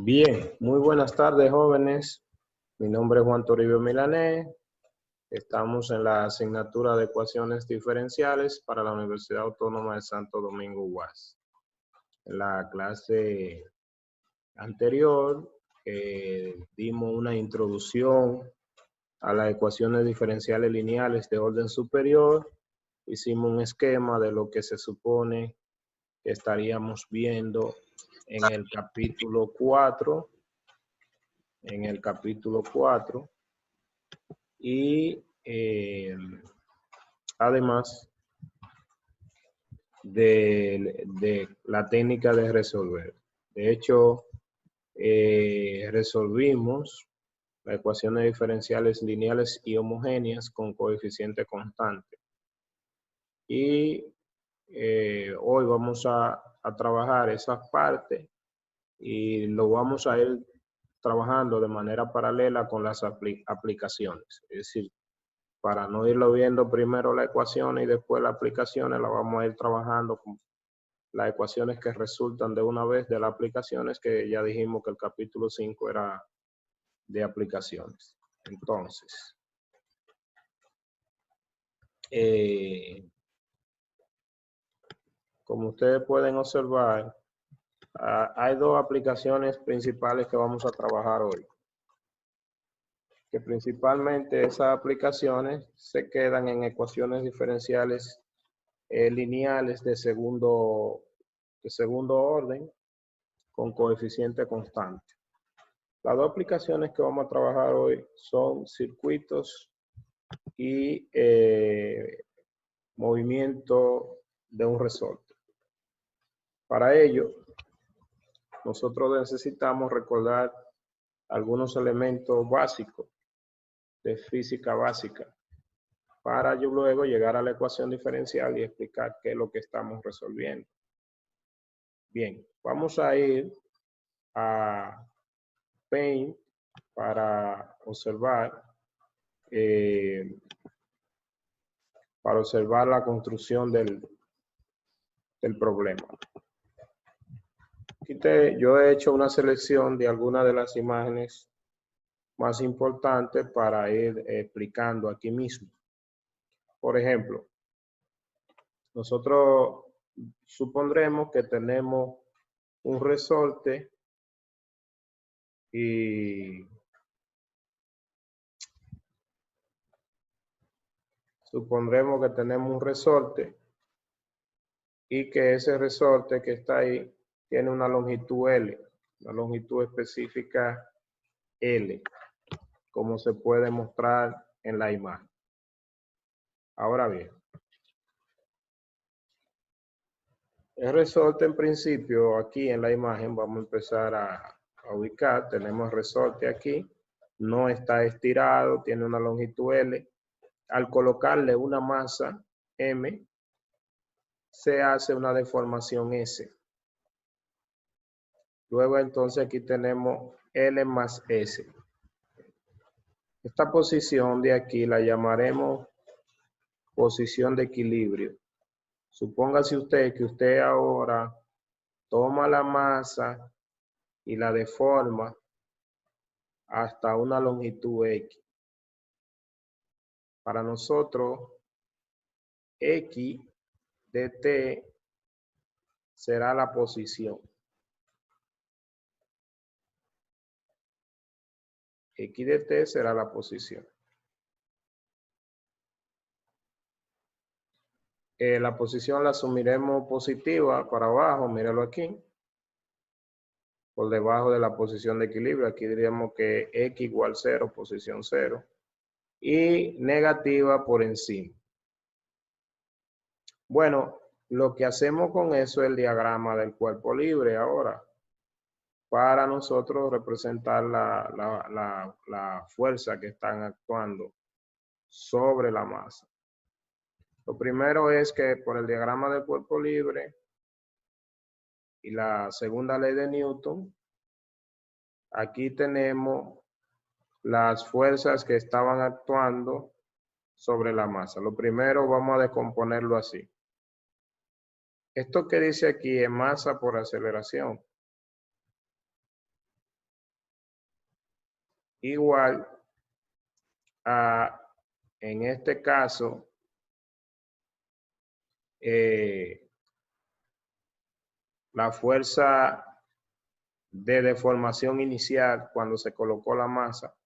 Bien, muy buenas tardes, jóvenes. Mi nombre es Juan Toribio Milanés. Estamos en la asignatura de ecuaciones diferenciales para la Universidad Autónoma de Santo Domingo, UAS. En la clase anterior dimos una introducción a las ecuaciones diferenciales lineales de orden superior. Hicimos un esquema de lo que se supone que estaríamos viendo en el capítulo 4. Y además de la técnica de resolver. De hecho, resolvimos las ecuaciones diferenciales lineales y homogéneas con coeficiente constante. Y hoy vamos a trabajar esas partes y lo vamos a ir trabajando de manera paralela con las aplicaciones. Es decir, para no irlo viendo primero la ecuación y después las aplicaciones, la vamos a ir trabajando con las ecuaciones que resultan de una vez de las aplicaciones, que ya dijimos que el capítulo 5 era de aplicaciones. Entonces, como ustedes pueden observar, hay dos aplicaciones principales que vamos a trabajar hoy. Que principalmente esas aplicaciones se quedan en ecuaciones diferenciales lineales de segundo orden con coeficiente constante. Las dos aplicaciones que vamos a trabajar hoy son circuitos y movimiento de un resorte. Para ello, nosotros necesitamos recordar algunos elementos básicos de física básica para yo luego llegar a la ecuación diferencial y explicar qué es lo que estamos resolviendo. Bien, vamos a ir a Paint para observar la construcción del problema. Aquí yo he hecho una selección de algunas de las imágenes más importantes para ir explicando aquí mismo. Por ejemplo, nosotros supondremos que tenemos un resorte y supondremos que tenemos un resorte y que ese resorte que está ahí tiene una longitud L, una longitud específica L, como se puede mostrar en la imagen. Ahora bien, el resorte en principio aquí en la imagen vamos a empezar a ubicar. Tenemos el resorte aquí, no está estirado, tiene una longitud L. Al colocarle una masa M, se hace una deformación S. Luego entonces aquí tenemos L más S. Esta posición de aquí la llamaremos posición de equilibrio. Supóngase usted que usted ahora toma la masa y la deforma hasta una longitud X. Para nosotros, X de T será la posición. X de T será la posición. La posición la asumiremos positiva para abajo, míralo aquí. Por debajo de la posición de equilibrio, aquí diríamos que X igual 0, posición 0. Y negativa por encima. Bueno, lo que hacemos con eso es el diagrama del cuerpo libre ahora. Para nosotros representar la fuerza que están actuando sobre la masa. Lo primero es que por el diagrama del cuerpo libre y la segunda ley de Newton, aquí tenemos las fuerzas que estaban actuando sobre la masa. Lo primero vamos a descomponerlo así. Esto que dice aquí es masa por aceleración. igual a, en este caso, la fuerza de deformación inicial cuando se colocó la masa,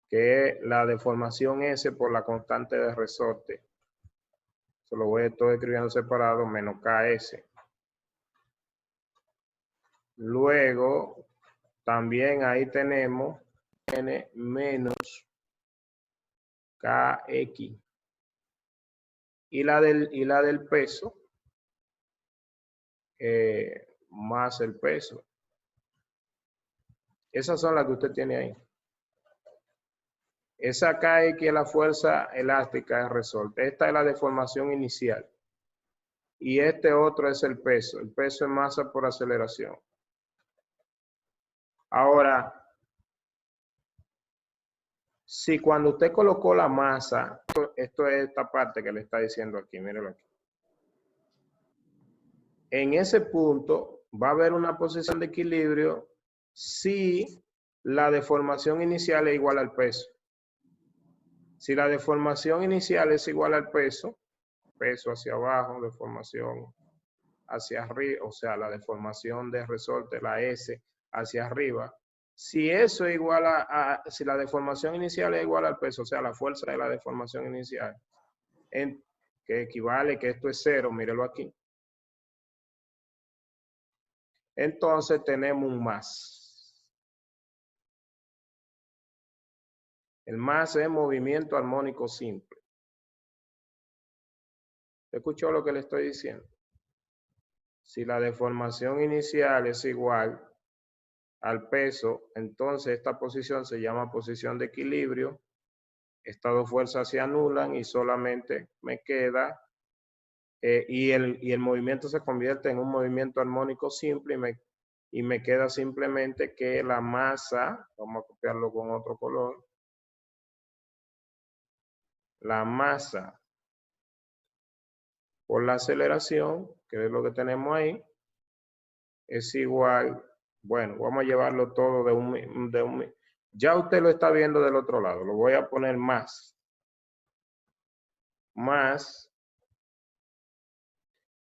que es la deformación S por la constante de resorte. Se lo voy a estar escribiendo separado, menos KS. Luego, también ahí tenemos N menos KX. Y la del peso, más el peso. Esas son las que usted tiene ahí. Esa KX es la fuerza elástica de resorte. Esta es la deformación inicial. Y este otro es el peso. El peso es masa por aceleración. Ahora, si cuando usted colocó la masa, esto es esta parte que le está diciendo aquí, mírelo aquí. En ese punto va a haber una posición de equilibrio si la deformación inicial es igual al peso. Si la deformación inicial es igual al peso, peso hacia abajo, deformación hacia arriba, o sea, la deformación de resorte, la S hacia arriba. Si eso es igual si la deformación inicial es igual al peso, o sea, la fuerza de la deformación inicial, que equivale que esto es 0, mírelo aquí. Entonces tenemos un más. El más es movimiento armónico simple. ¿Escuchó lo que le estoy diciendo? Si la deformación inicial es igual al peso, entonces esta posición se llama posición de equilibrio. Estas dos fuerzas se anulan y solamente me queda, y el movimiento se convierte en un movimiento armónico simple y me queda simplemente que la masa, vamos a copiarlo con otro color, la masa por la aceleración, que es lo que tenemos ahí, es igual, bueno, vamos a llevarlo todo ya usted lo está viendo del otro lado, lo voy a poner más,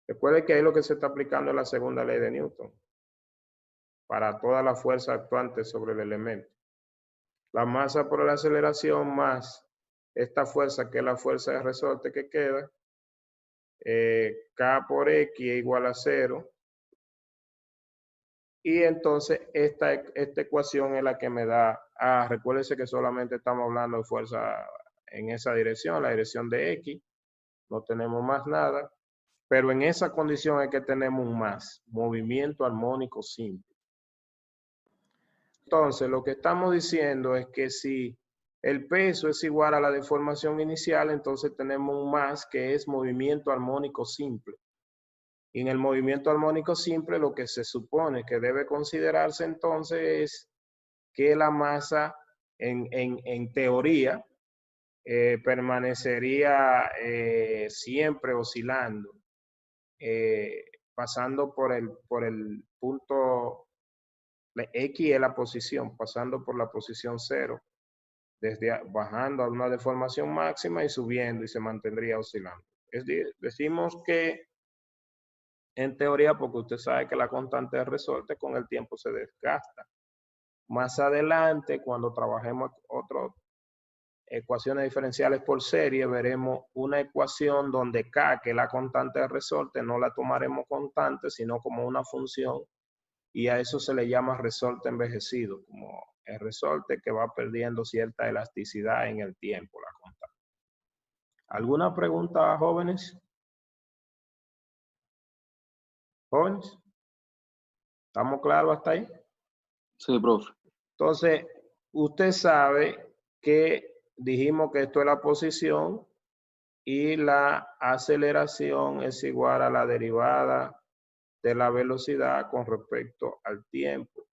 recuerde que ahí lo que se está aplicando es la segunda ley de Newton, para toda la fuerza actuante sobre el elemento. La masa por la aceleración más esta fuerza, que es la fuerza de resorte que queda, K por X es igual a 0. Y entonces esta ecuación es la que me da, recuérdense que solamente estamos hablando de fuerza en esa dirección, la dirección de X, no tenemos más nada, pero en esa condición es que tenemos un más, movimiento armónico simple. Entonces lo que estamos diciendo es que si el peso es igual a la deformación inicial, entonces tenemos un más que es movimiento armónico simple. Y en el movimiento armónico simple lo que se supone que debe considerarse entonces es que la masa en teoría permanecería siempre oscilando, pasando por el punto, X es la posición, pasando por la posición 0, bajando a una deformación máxima y subiendo y se mantendría oscilando. Decimos que en teoría, porque usted sabe que la constante de resorte con el tiempo se desgasta. Más adelante, cuando trabajemos otras ecuaciones diferenciales por serie, veremos una ecuación donde K, que es la constante de resorte, no la tomaremos constante, sino como una función, y a eso se le llama resorte envejecido, como el resorte que va perdiendo cierta elasticidad en el tiempo, la constante. ¿Alguna pregunta, jóvenes? ¿Jóvenes? ¿Estamos claros hasta ahí? Sí, profe. Entonces, usted sabe que dijimos que esto es la posición y la aceleración es igual a la derivada de la velocidad con respecto al tiempo.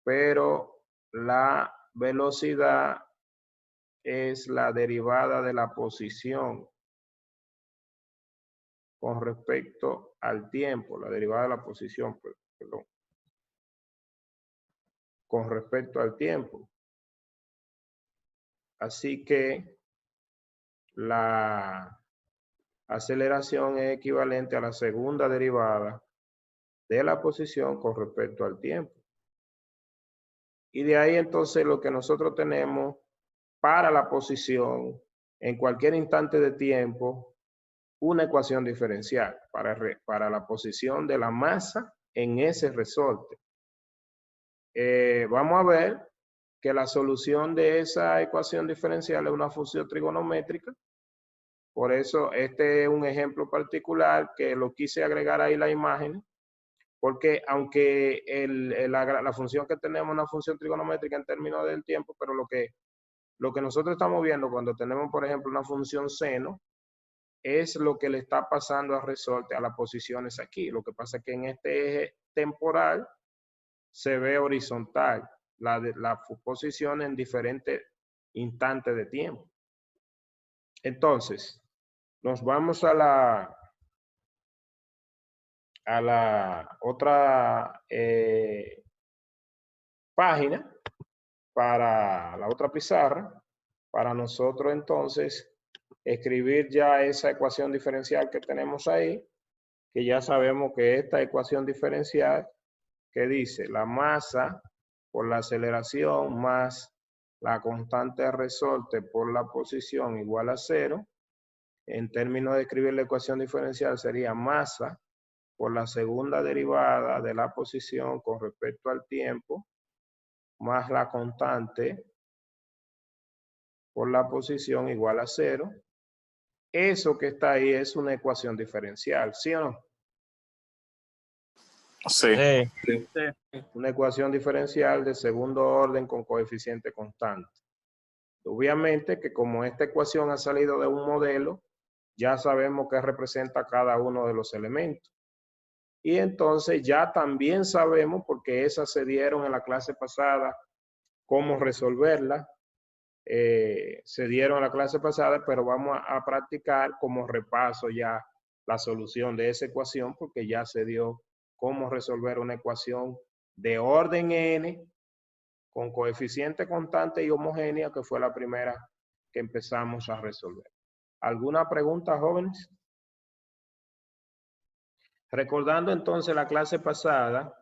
Pero la velocidad es la derivada de la posición con respecto al tiempo, la derivada de la posición, perdón, con respecto al tiempo. Así que la aceleración es equivalente a la segunda derivada de la posición con respecto al tiempo. Y de ahí entonces lo que nosotros tenemos para la posición en cualquier instante de tiempo, una ecuación diferencial para la posición de la masa en ese resorte. Vamos a ver que la solución de esa ecuación diferencial es una función trigonométrica. Por eso este es un ejemplo particular que lo quise agregar ahí la imagen, porque aunque la función que tenemos es una función trigonométrica en términos del tiempo, pero lo que nosotros estamos viendo cuando tenemos, por ejemplo, una función seno, es lo que le está pasando al resorte a las posiciones aquí. Lo que pasa es que en este eje temporal se ve horizontal la posición en diferentes instantes de tiempo. Entonces, nos vamos a la otra página, para la otra pizarra, para nosotros entonces escribir ya esa ecuación diferencial que tenemos ahí, que ya sabemos que esta ecuación diferencial que dice la masa por la aceleración más la constante de resorte por la posición igual a 0. En términos de escribir la ecuación diferencial sería masa por la segunda derivada de la posición con respecto al tiempo más la constante por la posición igual a 0. Eso que está ahí es una ecuación diferencial, ¿sí o no? Sí. Una ecuación diferencial de segundo orden con coeficiente constante. Obviamente que como esta ecuación ha salido de un modelo, ya sabemos qué representa cada uno de los elementos. Y entonces ya también sabemos, porque esas se dieron en la clase pasada, cómo resolverla. Se dieron en la clase pasada, pero vamos a practicar como repaso ya la solución de esa ecuación, porque ya se dio cómo resolver una ecuación de orden n con coeficiente constante y homogénea, que fue la primera que empezamos a resolver. ¿Alguna pregunta, jóvenes? Recordando entonces la clase pasada,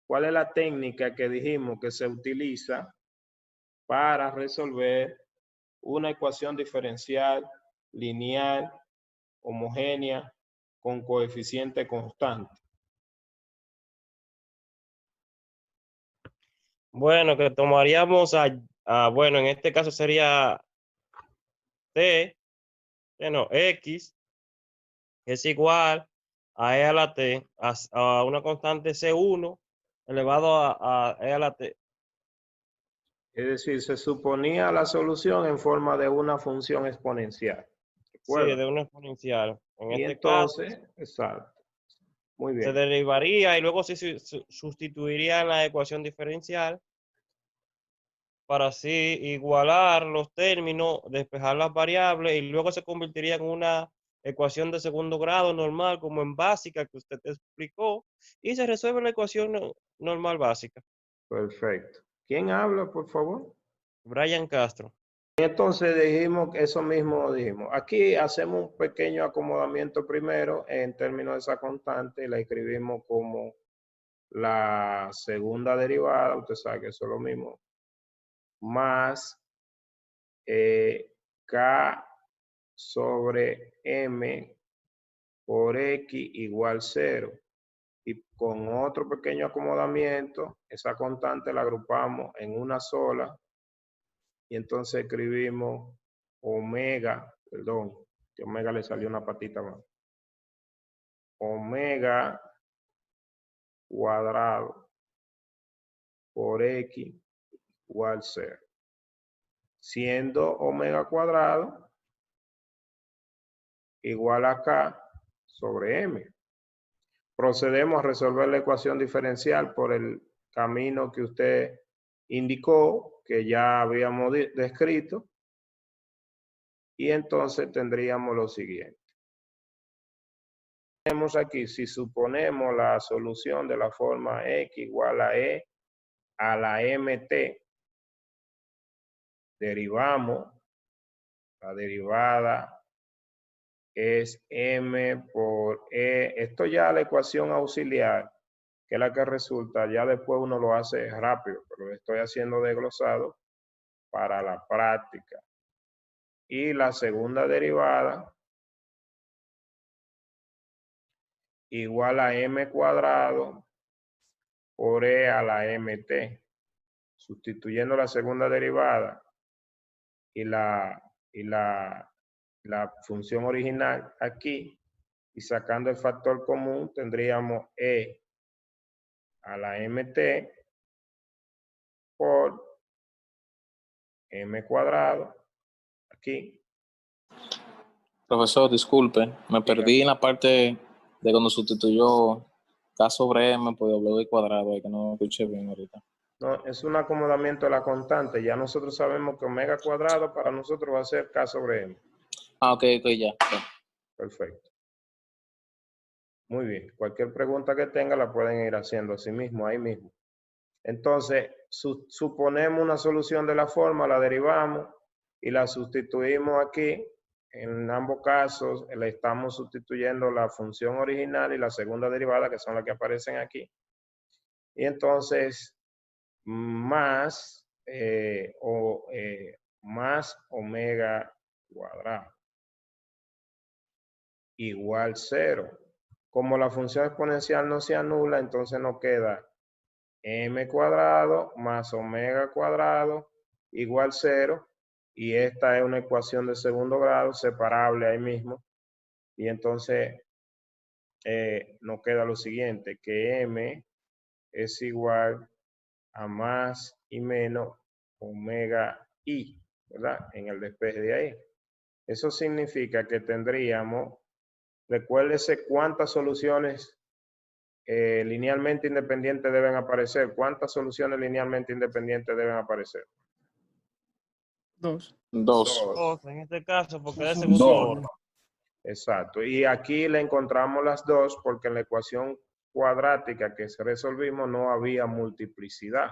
¿cuál es la técnica que dijimos que se utiliza para resolver una ecuación diferencial lineal homogénea con coeficiente constante? Bueno, que tomaríamos bueno, en este caso sería X es igual a E a la T, a una constante C1 elevado a E a la T. Es decir, se suponía la solución en forma de una función exponencial. Sí, ¿Recuerda? de una exponencial. En Y este caso, entonces, exacto. Muy se bien. derivaría y luego se sustituiría en la ecuación diferencial para así igualar los términos, despejar las variables y luego se convertiría en una ecuación de segundo grado normal, como en básica que usted explicó, y se resuelve la ecuación normal básica. Perfecto. ¿Quién habla, por favor? Brian Castro. Entonces dijimos, eso mismo dijimos. Aquí hacemos un pequeño acomodamiento primero en términos de esa constante y la escribimos como la segunda derivada, usted sabe que eso es lo mismo, más K sobre M por X igual 0. Y con otro pequeño acomodamiento, esa constante la agrupamos en una sola y entonces escribimos omega, perdón, que omega le salió una patita más. Omega cuadrado por X igual 0. Siendo omega cuadrado igual a K sobre M. Procedemos a resolver la ecuación diferencial por el camino que usted indicó, que ya habíamos descrito. Y entonces tendríamos lo siguiente. Tenemos aquí, si suponemos la solución de la forma X igual a E a la MT, derivamos, la derivada es m por e. Esto ya la ecuación auxiliar, que es la que resulta, ya después uno lo hace rápido, pero lo estoy haciendo desglosado para la práctica. Y la segunda derivada igual a m cuadrado por e a la mt. Sustituyendo la segunda derivada y la función original aquí y sacando el factor común, tendríamos e a la mt por m cuadrado aquí. Profesor, disculpe, me perdí en la parte de cuando sustituyó K sobre M por W cuadrado, que no escuché bien ahorita. No, es un acomodamiento de la constante. Ya nosotros sabemos que omega cuadrado para nosotros va a ser K sobre M. Ah, ok, ya. Perfecto. Muy bien. Cualquier pregunta que tenga la pueden ir haciendo así mismo, ahí mismo. Entonces, suponemos una solución de la forma, la derivamos y la sustituimos aquí. En ambos casos le estamos sustituyendo la función original y la segunda derivada, que son las que aparecen aquí. Y entonces, más omega cuadrado igual 0. Como la función exponencial no se anula, entonces nos queda m cuadrado más omega cuadrado igual 0. Y esta es una ecuación de segundo grado separable ahí mismo. Y entonces nos queda lo siguiente, que m es igual a más y menos omega i, ¿verdad? En el despeje de ahí. Eso significa que tendríamos, recuérdese cuántas soluciones linealmente independientes deben aparecer. ¿Cuántas soluciones linealmente independientes deben aparecer? Dos. Dos, en este caso, porque es de segundo orden. Exacto. Y aquí le encontramos las dos porque en la ecuación cuadrática que resolvimos no había multiplicidad.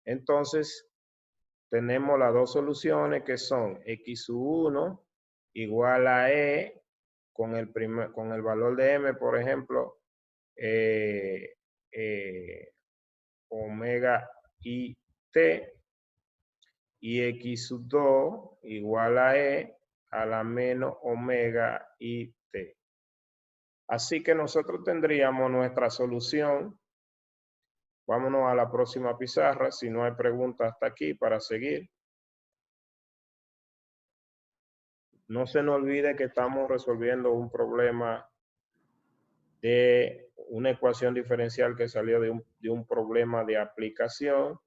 Entonces, tenemos las dos soluciones que son x1 igual a e con el valor de m, por ejemplo, omega i t, y x2 igual a e a la menos omega i t. Así que nosotros tendríamos nuestra solución. Vámonos a la próxima pizarra, si no hay preguntas hasta aquí para seguir. No se nos olvide que estamos resolviendo un problema de una ecuación diferencial que salió de un problema de aplicación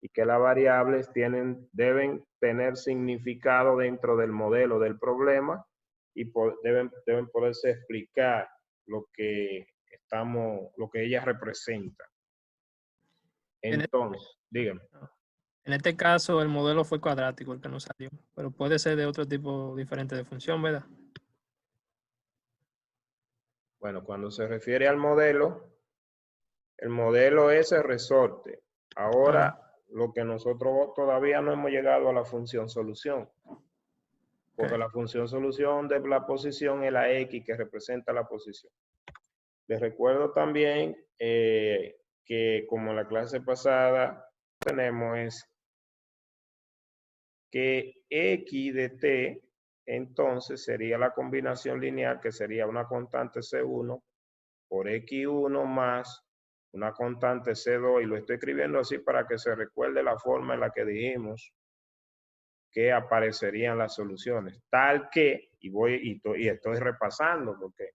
y que las variables deben tener significado dentro del modelo del problema y deben poderse explicar lo que ellas representan. Entonces, dígame. En este caso, el modelo fue cuadrático el que nos salió, pero puede ser de otro tipo diferente de función, ¿verdad? Bueno, cuando se refiere al modelo, el modelo es el resorte. Ahora, lo que nosotros todavía no hemos llegado a la función solución. Porque la función solución de la posición es la X que representa la posición. Les recuerdo también que como en la clase pasada tenemos es que X de T entonces sería la combinación lineal que sería una constante C1 por X1 más una constante C2 y lo estoy escribiendo así para que se recuerde la forma en la que dijimos que aparecerían las soluciones. Tal que, y estoy repasando porque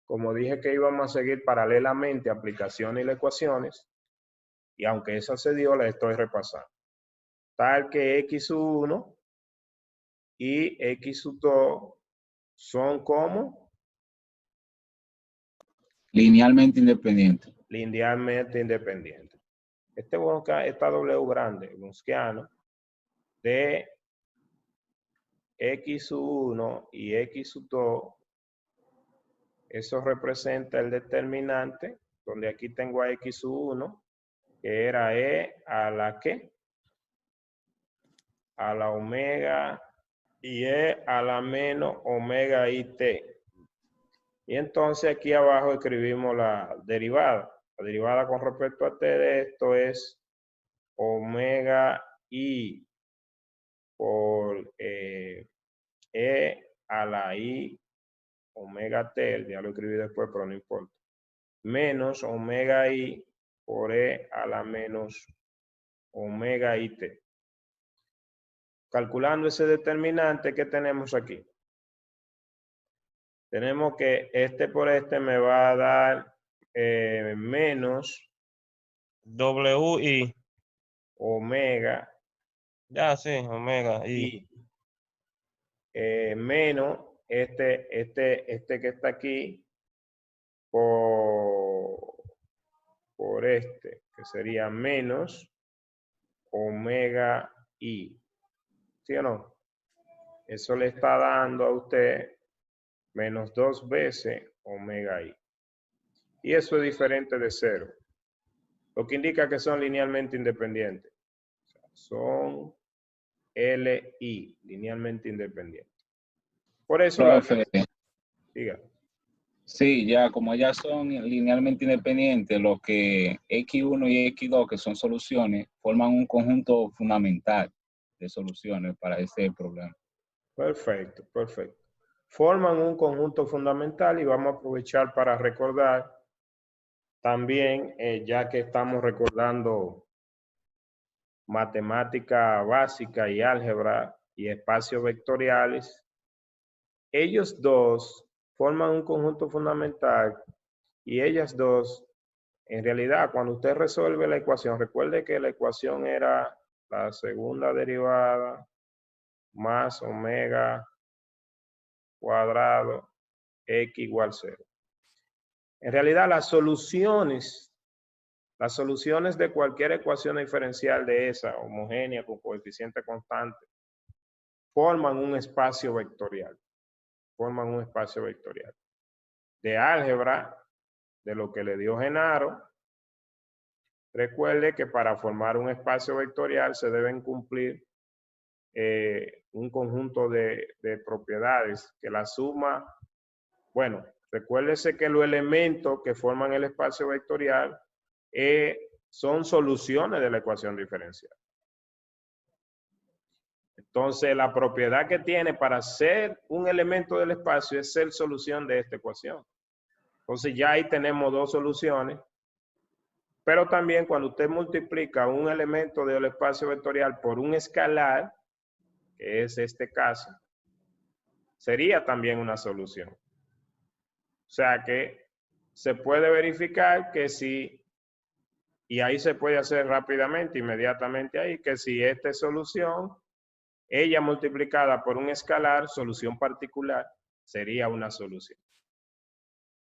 como dije que íbamos a seguir paralelamente aplicaciones y ecuaciones, y aunque esa se dio, la estoy repasando. Tal que X1 y X2 son como linealmente independientes. Linealmente independientes. Esta W grande, Wronskiano, de X1 y X2, eso representa el determinante, donde aquí tengo a X1, que era E a la ¿qué? a la omega y E a la menos omega IT. Y entonces aquí abajo escribimos la derivada. La derivada con respecto a T de esto es omega I por E a la I omega T, ya lo escribí después, pero no importa, menos omega I por E a la menos omega IT. Calculando ese determinante que tenemos aquí, tenemos que este por este me va a dar menos WI. omega Ya, sí, omega I. Menos este que está aquí por este, que sería menos omega I. ¿Sí o no? Eso le está dando a usted menos 2 veces omega I. Y eso es diferente de 0. Lo que indica que son linealmente independientes. O sea, son LI, linealmente independientes. Por eso Profe, diga. sí, ya como ya son linealmente independientes, lo que X1 y X2, que son soluciones, forman un conjunto fundamental de soluciones para ese problema. Perfecto, perfecto. Forman un conjunto fundamental y vamos a aprovechar para recordar también, ya que estamos recordando matemática básica y álgebra y espacios vectoriales, ellos dos forman un conjunto fundamental y ellas dos, en realidad, cuando usted resuelve la ecuación, recuerde que la ecuación era la segunda derivada más omega cuadrado x igual 0. En realidad, las soluciones de cualquier ecuación diferencial de esa, homogénea con coeficiente constante, forman un espacio vectorial. Forman un espacio vectorial. De álgebra, de lo que le dio Genaro, recuerde que para formar un espacio vectorial se deben cumplir un conjunto de propiedades que la suma, bueno, recuérdese que los elementos que forman el espacio vectorial son soluciones de la ecuación diferencial. Entonces, la propiedad que tiene para ser un elemento del espacio es ser solución de esta ecuación. Entonces, ya ahí tenemos dos soluciones. Pero también cuando usted multiplica un elemento del espacio vectorial por un escalar, que es este caso, sería también una solución. O sea que se puede verificar que si, y ahí se puede hacer rápidamente, inmediatamente ahí, que si esta es solución, ella multiplicada por un escalar, solución particular, sería una solución.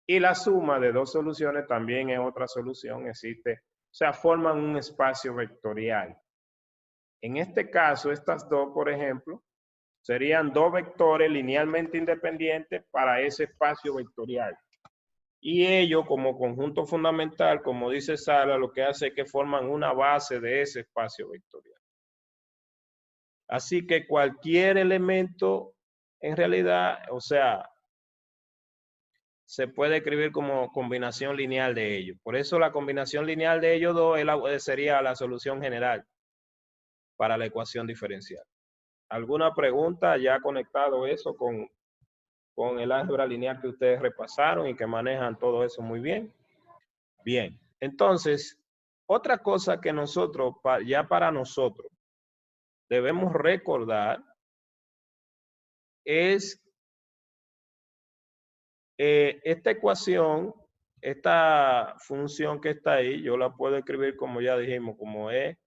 Y la suma de dos soluciones también es otra solución, existe, o sea, forman un espacio vectorial. En este caso, estas dos, por ejemplo, serían dos vectores linealmente independientes para ese espacio vectorial. Y ellos, como conjunto fundamental, como dice Sala, lo que hace es que forman una base de ese espacio vectorial. Así que cualquier elemento, en realidad, o sea, se puede escribir como combinación lineal de ellos. Por eso la combinación lineal de ellos dos sería la solución general para la ecuación diferencial. ¿Alguna pregunta ya conectado eso con el álgebra lineal que ustedes repasaron y que manejan todo eso muy bien? Bien, entonces, otra cosa que nosotros, ya para nosotros, debemos recordar es esta ecuación, esta función que está ahí, yo la puedo escribir como ya dijimos, como E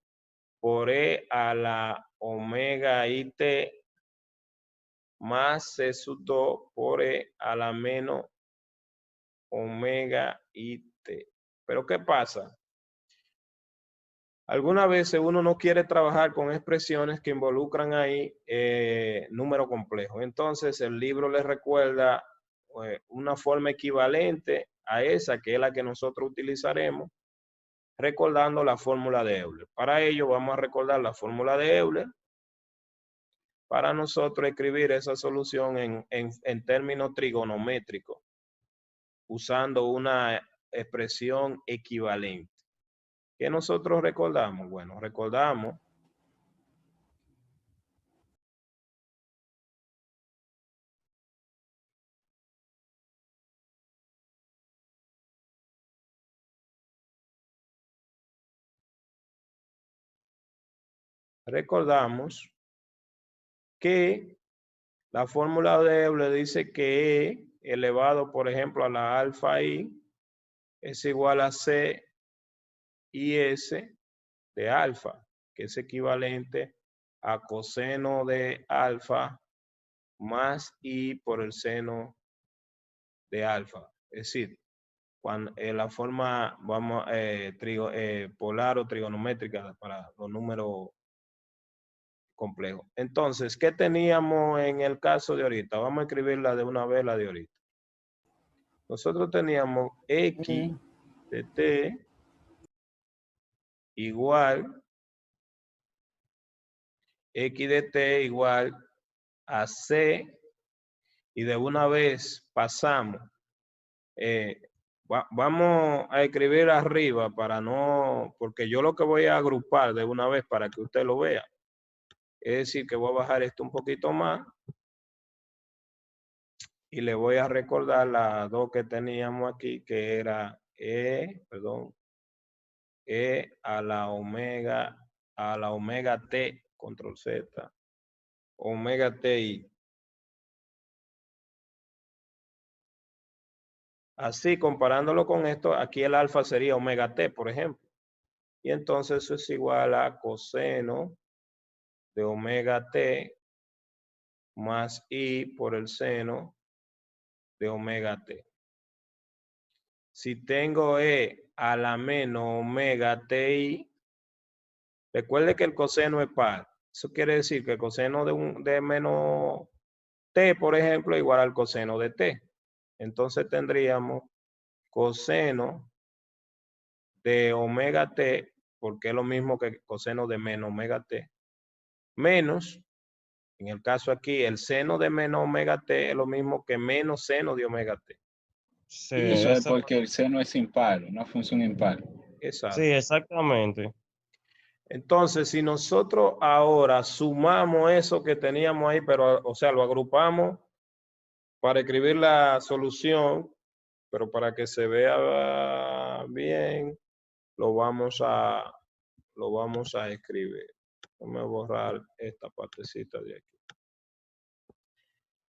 por E a la omega IT más C sub 2 por E a la menos omega IT. Pero ¿qué pasa? Algunas veces uno no quiere trabajar con expresiones que involucran ahí números complejos. Entonces el libro les recuerda una forma equivalente a esa, que es la que nosotros utilizaremos, recordando la fórmula de Euler. Para ello vamos a recordar la fórmula de Euler para nosotros escribir esa solución en términos trigonométricos, usando una expresión equivalente. ¿Qué nosotros recordamos? Bueno, recordamos que la fórmula de Euler dice que E elevado, por ejemplo, a la alfa I es igual a C y S de alfa, que es equivalente a coseno de alfa más I por el seno de alfa. Es decir, cuando la forma polar o trigonométrica para los números complejos. Entonces, ¿qué teníamos en el caso de ahorita? Vamos a escribirla de una vez, la de ahorita. Nosotros teníamos X de T igual X de T igual a C, y de una vez pasamos. Vamos a escribir arriba para no, porque yo lo que voy a agrupar de una vez para que usted lo vea. Es decir, que voy a bajar esto un poquito más y le voy a recordar las dos que teníamos aquí, que era E a la omega T, control Z, omega TI. Así, comparándolo con esto, aquí el alfa sería omega T, por ejemplo. Y entonces eso es igual a coseno de omega T más I por el seno de omega T. Si tengo E a la menos omega TI, recuerde que el coseno es par. Eso quiere decir que el coseno de menos T, por ejemplo, es igual al coseno de T. Entonces tendríamos coseno de omega T, porque es lo mismo que coseno de menos omega T, menos, en el caso aquí, el seno de menos omega T es lo mismo que menos seno de omega T. Sí, Y eso es esa- porque el seno es impar, una función impar. Exacto. sí, exactamente. Entonces, si nosotros ahora sumamos eso que teníamos ahí, pero, o sea, lo agrupamos para escribir la solución, pero para que se vea bien, lo vamos a escribir. Vamos a borrar esta partecita de aquí.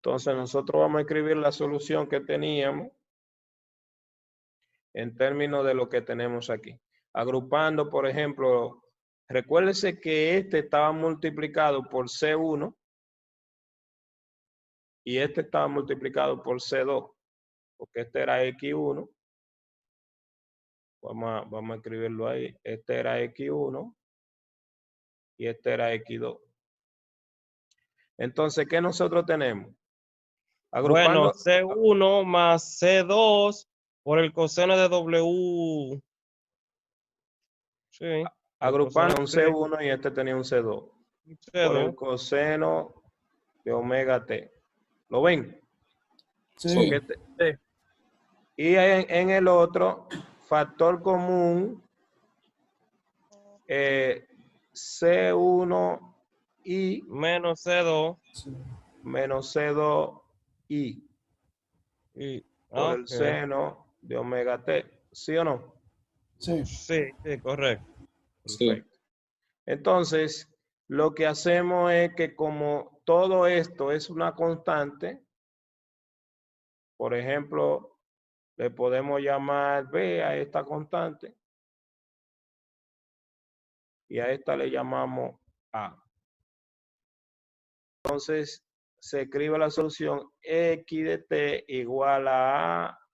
Entonces, nosotros vamos a escribir la solución que teníamos en términos de lo que tenemos aquí. Agrupando, por ejemplo, recuérdese que este estaba multiplicado por C1 y este estaba multiplicado por C2, porque este era X1. Vamos a escribirlo ahí. Este era X1 y este era X2. Entonces, ¿qué nosotros tenemos? Bueno, Agrupando, C1 más C2 por el coseno de W. Sí, el agrupando coseno un de C1 y este tenía un C2 por el C2. coseno de omega T. ¿Lo ven? Sí. Porque y en el otro, factor común, C1 y Menos C2. menos C2i Y, por el ok. seno de omega T. ¿Sí o no? Sí, sí, correcto. Sí. Perfecto. Entonces, lo que hacemos es que como todo esto es una constante, por ejemplo, le podemos llamar B a esta constante y a esta le llamamos A. Entonces, se escribe la solución X de T igual a A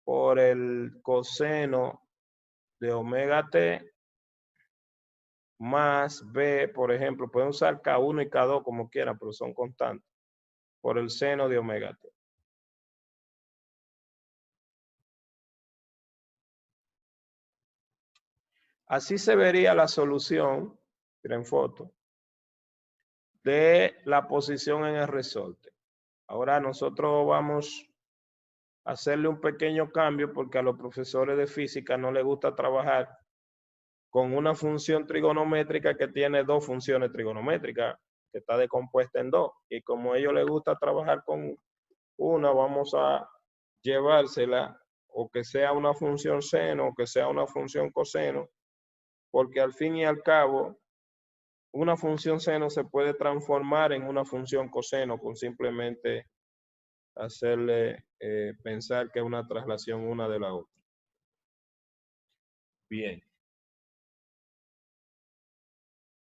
por el coseno de omega T más B, por ejemplo, pueden usar K1 y K2 como quieran, pero son constantes, por el seno de omega T. Así se vería la solución, miren foto, de la posición en el resorte. Ahora nosotros vamos a hacerle un pequeño cambio porque a los profesores de física no les gusta trabajar con una función trigonométrica que tiene dos funciones trigonométricas, que está decompuesta en dos. Y como a ellos les gusta trabajar con una, vamos a llevársela o que sea una función seno o que sea una función coseno, porque al fin y al cabo, una función seno se puede transformar en una función coseno con simplemente hacerle pensar que es una traslación una de la otra. Bien.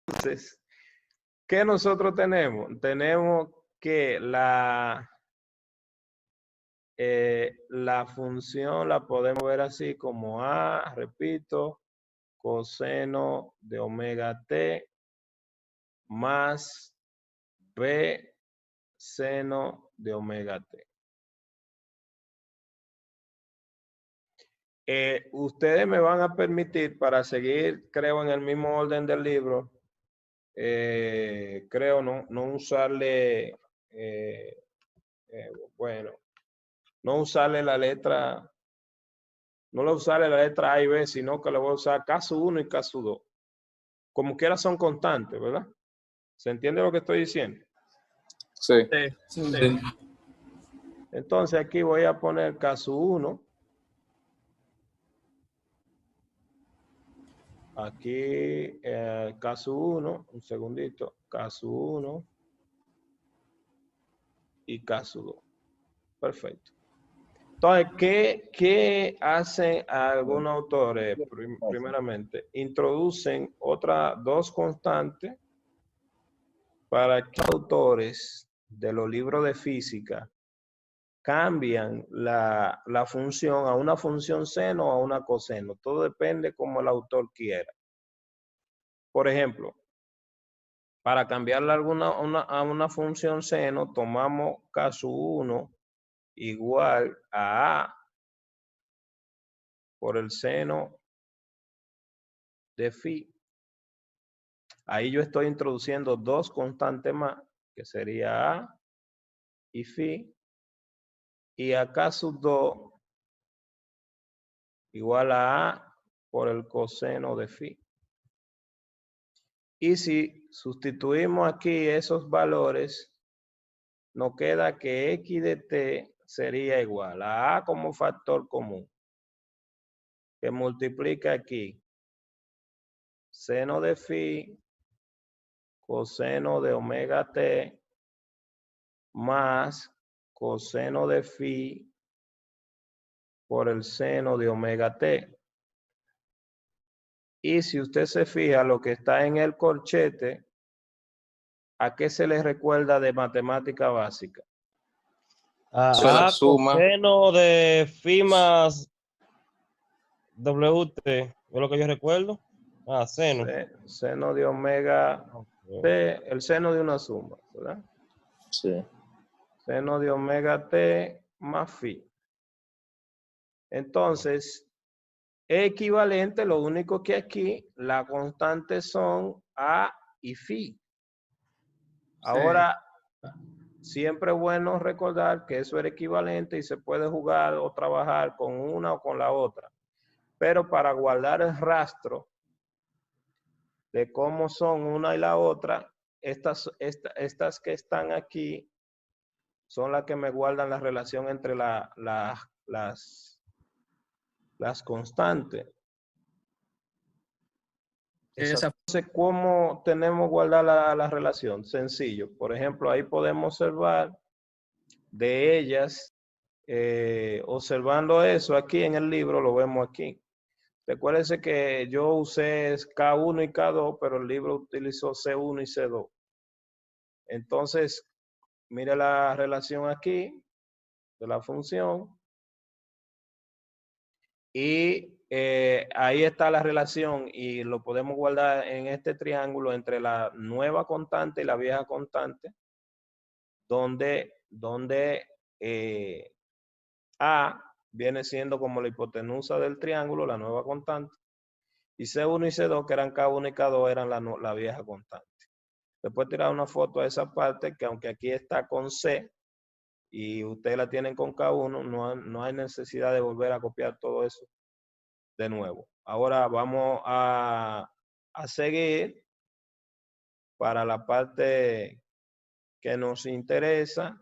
Entonces, ¿qué nosotros tenemos? Tenemos que la función la podemos ver así como A, repito, coseno de omega t más B seno de omega t. Ustedes me van a permitir, para seguir, creo, en el mismo orden del libro, creo no usarle, bueno, no usarle la letra, no le usarle la letra A y B, sino que le voy a usar caso 1 y caso 2. Como quiera son constantes, ¿verdad? ¿Se entiende lo que estoy diciendo? Sí. Sí. Entonces aquí voy a poner caso 1. Aquí caso 1, un segundito, caso 1 y caso 2. Perfecto. Entonces, ¿qué hacen algunos autores? Primeramente, introducen otras dos constantes para que los autores de los libros de física cambian la función a una función seno o a una coseno. Todo depende como el autor quiera. Por ejemplo, para cambiarla a una función seno, tomamos caso 1 igual a A por el seno de phi. Ahí yo estoy introduciendo dos constantes más, que sería A y phi. Y acá sub 2 igual a A por el coseno de phi. Y si sustituimos aquí esos valores, nos queda que x de t sería igual a A como factor común, que multiplica aquí seno de phi coseno de omega t más coseno de phi por el seno de omega t. Y si usted se fija lo que está en el corchete, ¿a qué se le recuerda de matemática básica? La suma. Coseno de phi más WT, es lo que yo recuerdo. Seno. Seno de omega t, el seno de una suma, ¿verdad? Sí. Seno de omega t más phi. Entonces, es equivalente, lo único que aquí las constantes son A y phi. Ahora, siempre es bueno recordar que eso era equivalente y se puede jugar o trabajar con una o con la otra. Pero para guardar el rastro de cómo son una y la otra, estas que están aquí son las que me guardan la relación entre las constantes. Entonces, ¿cómo tenemos guardada la relación? Sencillo. Por ejemplo, ahí podemos observar de ellas, observando eso aquí en el libro, lo vemos aquí. Recuérdense que yo usé K1 y K2, pero el libro utilizó C1 y C2. Entonces, mire la relación aquí de la función. Y ahí está la relación y lo podemos guardar en este triángulo entre la nueva constante y la vieja constante, donde A viene siendo como la hipotenusa del triángulo, la nueva constante, y C1 y C2, que eran K1 y K2, eran la vieja constante. Después tirar una foto a esa parte que aunque aquí está con C y ustedes la tienen con K1, no hay necesidad de volver a copiar todo eso de nuevo. Ahora vamos a seguir para la parte que nos interesa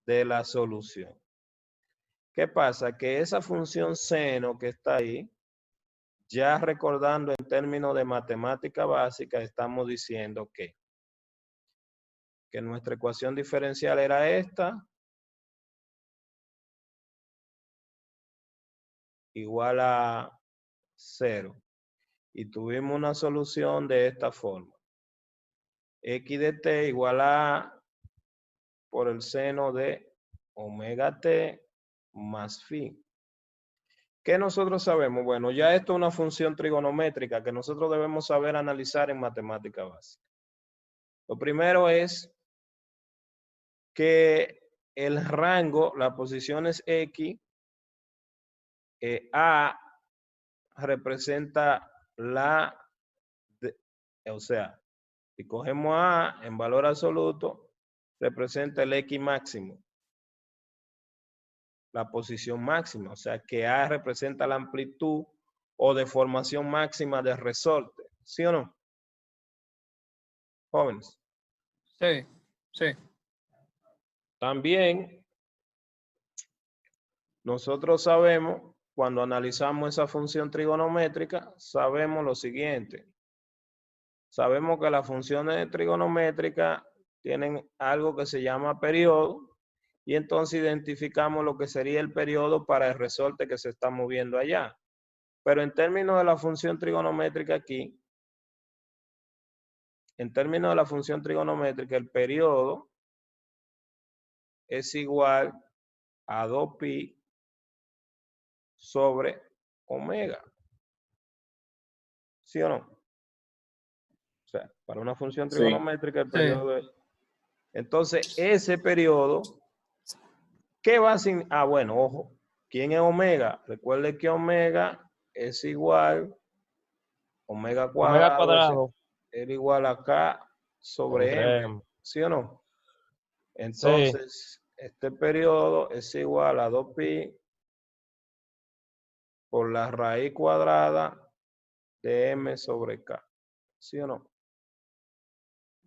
de la solución. ¿Qué pasa? Que esa función seno que está ahí, ya recordando en términos de matemática básica, estamos diciendo que nuestra ecuación diferencial era esta, igual a 0. Y tuvimos una solución de esta forma. X de t igual a por el seno de omega t más phi. ¿Qué nosotros sabemos? Bueno, ya esto es una función trigonométrica que nosotros debemos saber analizar en matemática básica. Lo primero es que el rango, la posición es X, A representa o sea, si cogemos A en valor absoluto, representa el X máximo, la posición máxima, o sea que A representa la amplitud o deformación máxima del resorte, ¿sí o no? Jóvenes. Sí, sí. También nosotros sabemos, cuando analizamos esa función trigonométrica, sabemos lo siguiente. Sabemos que las funciones trigonométricas tienen algo que se llama periodo y entonces identificamos lo que sería el periodo para el resorte que se está moviendo allá. Pero en términos de la función trigonométrica aquí, en términos de la función trigonométrica, el periodo es igual a 2pi sobre omega. ¿Sí o no? O sea, para una función Sí. trigonométrica el periodo es... Entonces, ese periodo, ¿qué va a significar? Ah, bueno, ojo. ¿Quién es omega? Recuerde que omega es igual, omega cuadrado, es igual a K sobre M. ¿Sí o no? Entonces, este periodo es igual a 2pi por la raíz cuadrada de M sobre K. ¿Sí o no?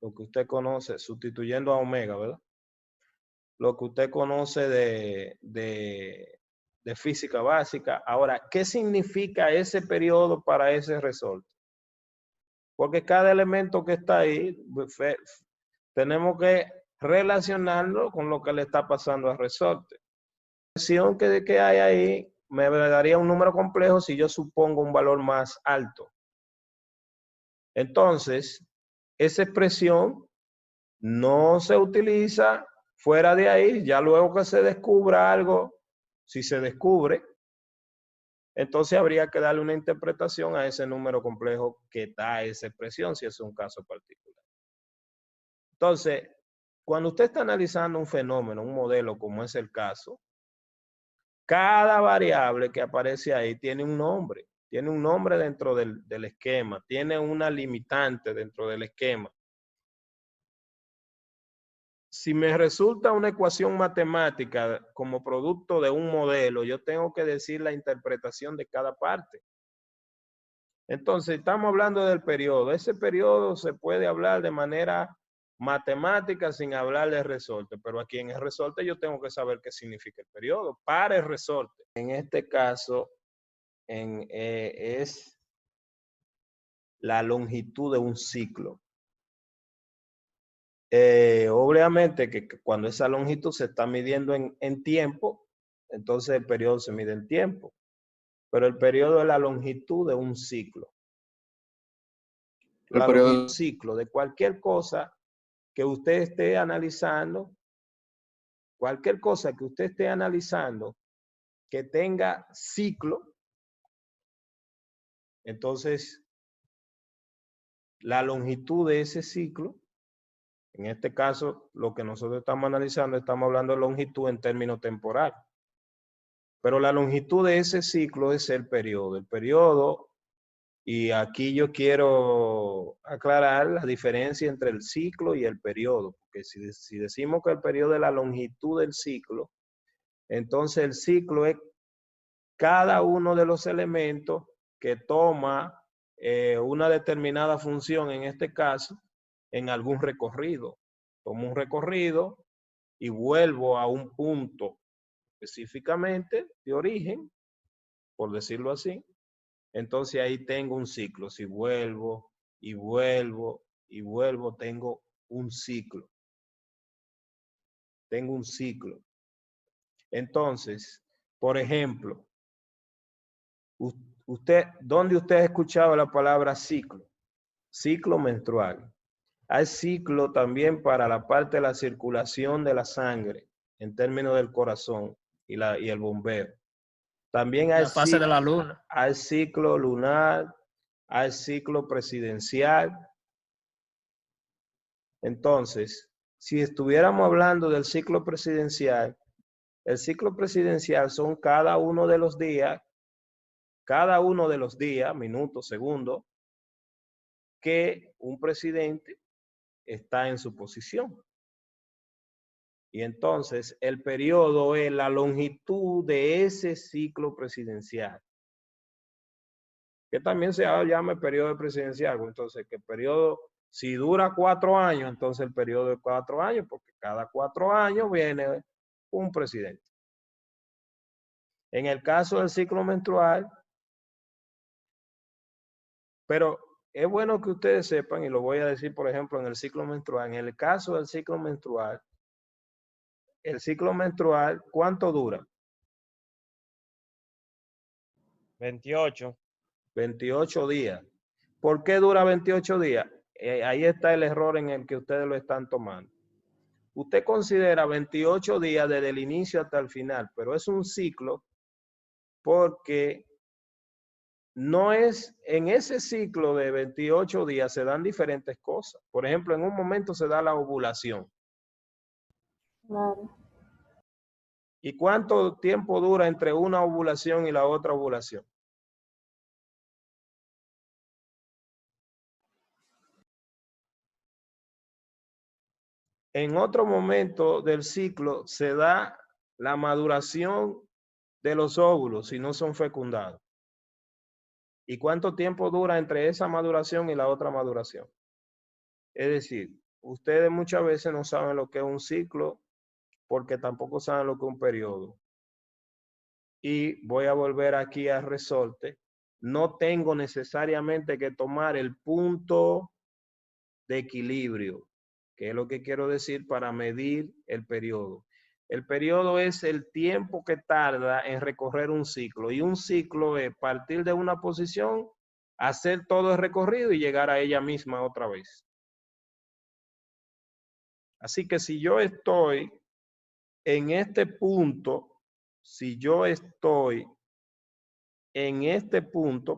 Lo que usted conoce, sustituyendo a omega, ¿verdad? Lo que usted conoce de física básica. Ahora, ¿qué significa ese periodo para ese resorte? Porque cada elemento que está ahí, tenemos que relacionarlo con lo que le está pasando al resorte. La expresión que hay ahí me daría un número complejo si yo supongo un valor más alto. Entonces, esa expresión no se utiliza fuera de ahí, ya luego que se descubra algo, si se descubre, entonces habría que darle una interpretación a ese número complejo que da esa expresión, si es un caso particular. Entonces, cuando usted está analizando un fenómeno, un modelo, como es el caso, cada variable que aparece ahí tiene un nombre dentro del esquema, tiene una limitante dentro del esquema. Si me resulta una ecuación matemática como producto de un modelo, yo tengo que decir la interpretación de cada parte. Entonces, estamos hablando del periodo. Ese periodo se puede hablar de manera matemática sin hablar de resorte, pero aquí en el resorte yo tengo que saber qué significa el periodo para el resorte. En este caso, es la longitud de un ciclo. Obviamente que cuando esa longitud se está midiendo en tiempo, entonces el periodo se mide en tiempo. Pero el periodo es la longitud de un ciclo. La longitud de un ciclo de cualquier cosa que usted esté analizando, cualquier cosa que usted esté analizando que tenga ciclo, entonces la longitud de ese ciclo, en este caso, lo que nosotros estamos analizando, estamos hablando de longitud en términos temporales. Pero la longitud de ese ciclo es el periodo. El periodo Y aquí yo quiero aclarar la diferencia entre el ciclo y el periodo, porque si decimos que el periodo es la longitud del ciclo, entonces el ciclo es cada uno de los elementos que toma una determinada función, en este caso, en algún recorrido. Tomo un recorrido y vuelvo a un punto específicamente de origen, por decirlo así. Entonces ahí tengo un ciclo. Si vuelvo y vuelvo y vuelvo, tengo un ciclo. Tengo un ciclo. Entonces, por ejemplo, ¿dónde usted ha escuchado la palabra ciclo? Ciclo menstrual. Hay ciclo también para la parte de la circulación de la sangre, en términos del corazón y el bombeo. También hay La fase de la luna. Hay ciclo lunar, hay ciclo presidencial. Entonces, si estuviéramos hablando del ciclo presidencial, el ciclo presidencial son cada uno de los días, minutos, segundos, que un presidente está en su posición. Y entonces el periodo es la longitud de ese ciclo presidencial, que también se llama periodo presidencial. Entonces, que el periodo, si dura 4 años, entonces el periodo es 4 años, porque cada 4 años viene un presidente. En el caso del ciclo menstrual, pero es bueno que ustedes sepan, y lo voy a decir, por ejemplo, en el ciclo menstrual. En el caso del ciclo menstrual, el ciclo menstrual, ¿cuánto dura? 28. 28 días. ¿Por qué dura 28 días? Ahí está el error en el que ustedes lo están tomando. Usted considera 28 días desde el inicio hasta el final, pero es un ciclo porque no es en ese ciclo de 28 días se dan diferentes cosas. Por ejemplo, en un momento se da la ovulación. Claro. ¿Y cuánto tiempo dura entre una ovulación y la otra ovulación? En otro momento del ciclo se da la maduración de los óvulos si no son fecundados. ¿Y cuánto tiempo dura entre esa maduración y la otra maduración? Es decir, ustedes muchas veces no saben lo que es un ciclo porque tampoco saben lo que es un periodo. Y voy a volver aquí al resorte. No tengo necesariamente que tomar el punto de equilibrio, que es lo que quiero decir para medir el periodo. El periodo es el tiempo que tarda en recorrer un ciclo, y un ciclo es partir de una posición, hacer todo el recorrido y llegar a ella misma otra vez. Así que si yo estoy en este punto,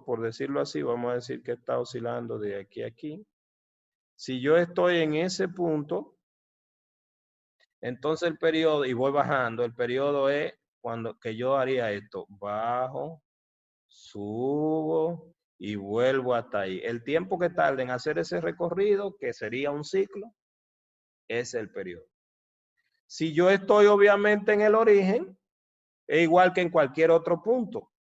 por decirlo así, vamos a decir que está oscilando de aquí a aquí. Si yo estoy en ese punto, entonces el periodo, y voy bajando, el periodo es cuando que yo haría esto, bajo, subo y vuelvo hasta ahí. El tiempo que tarde en hacer ese recorrido, que sería un ciclo, es el periodo. Si yo estoy obviamente en el origen, es igual que en cualquier otro punto.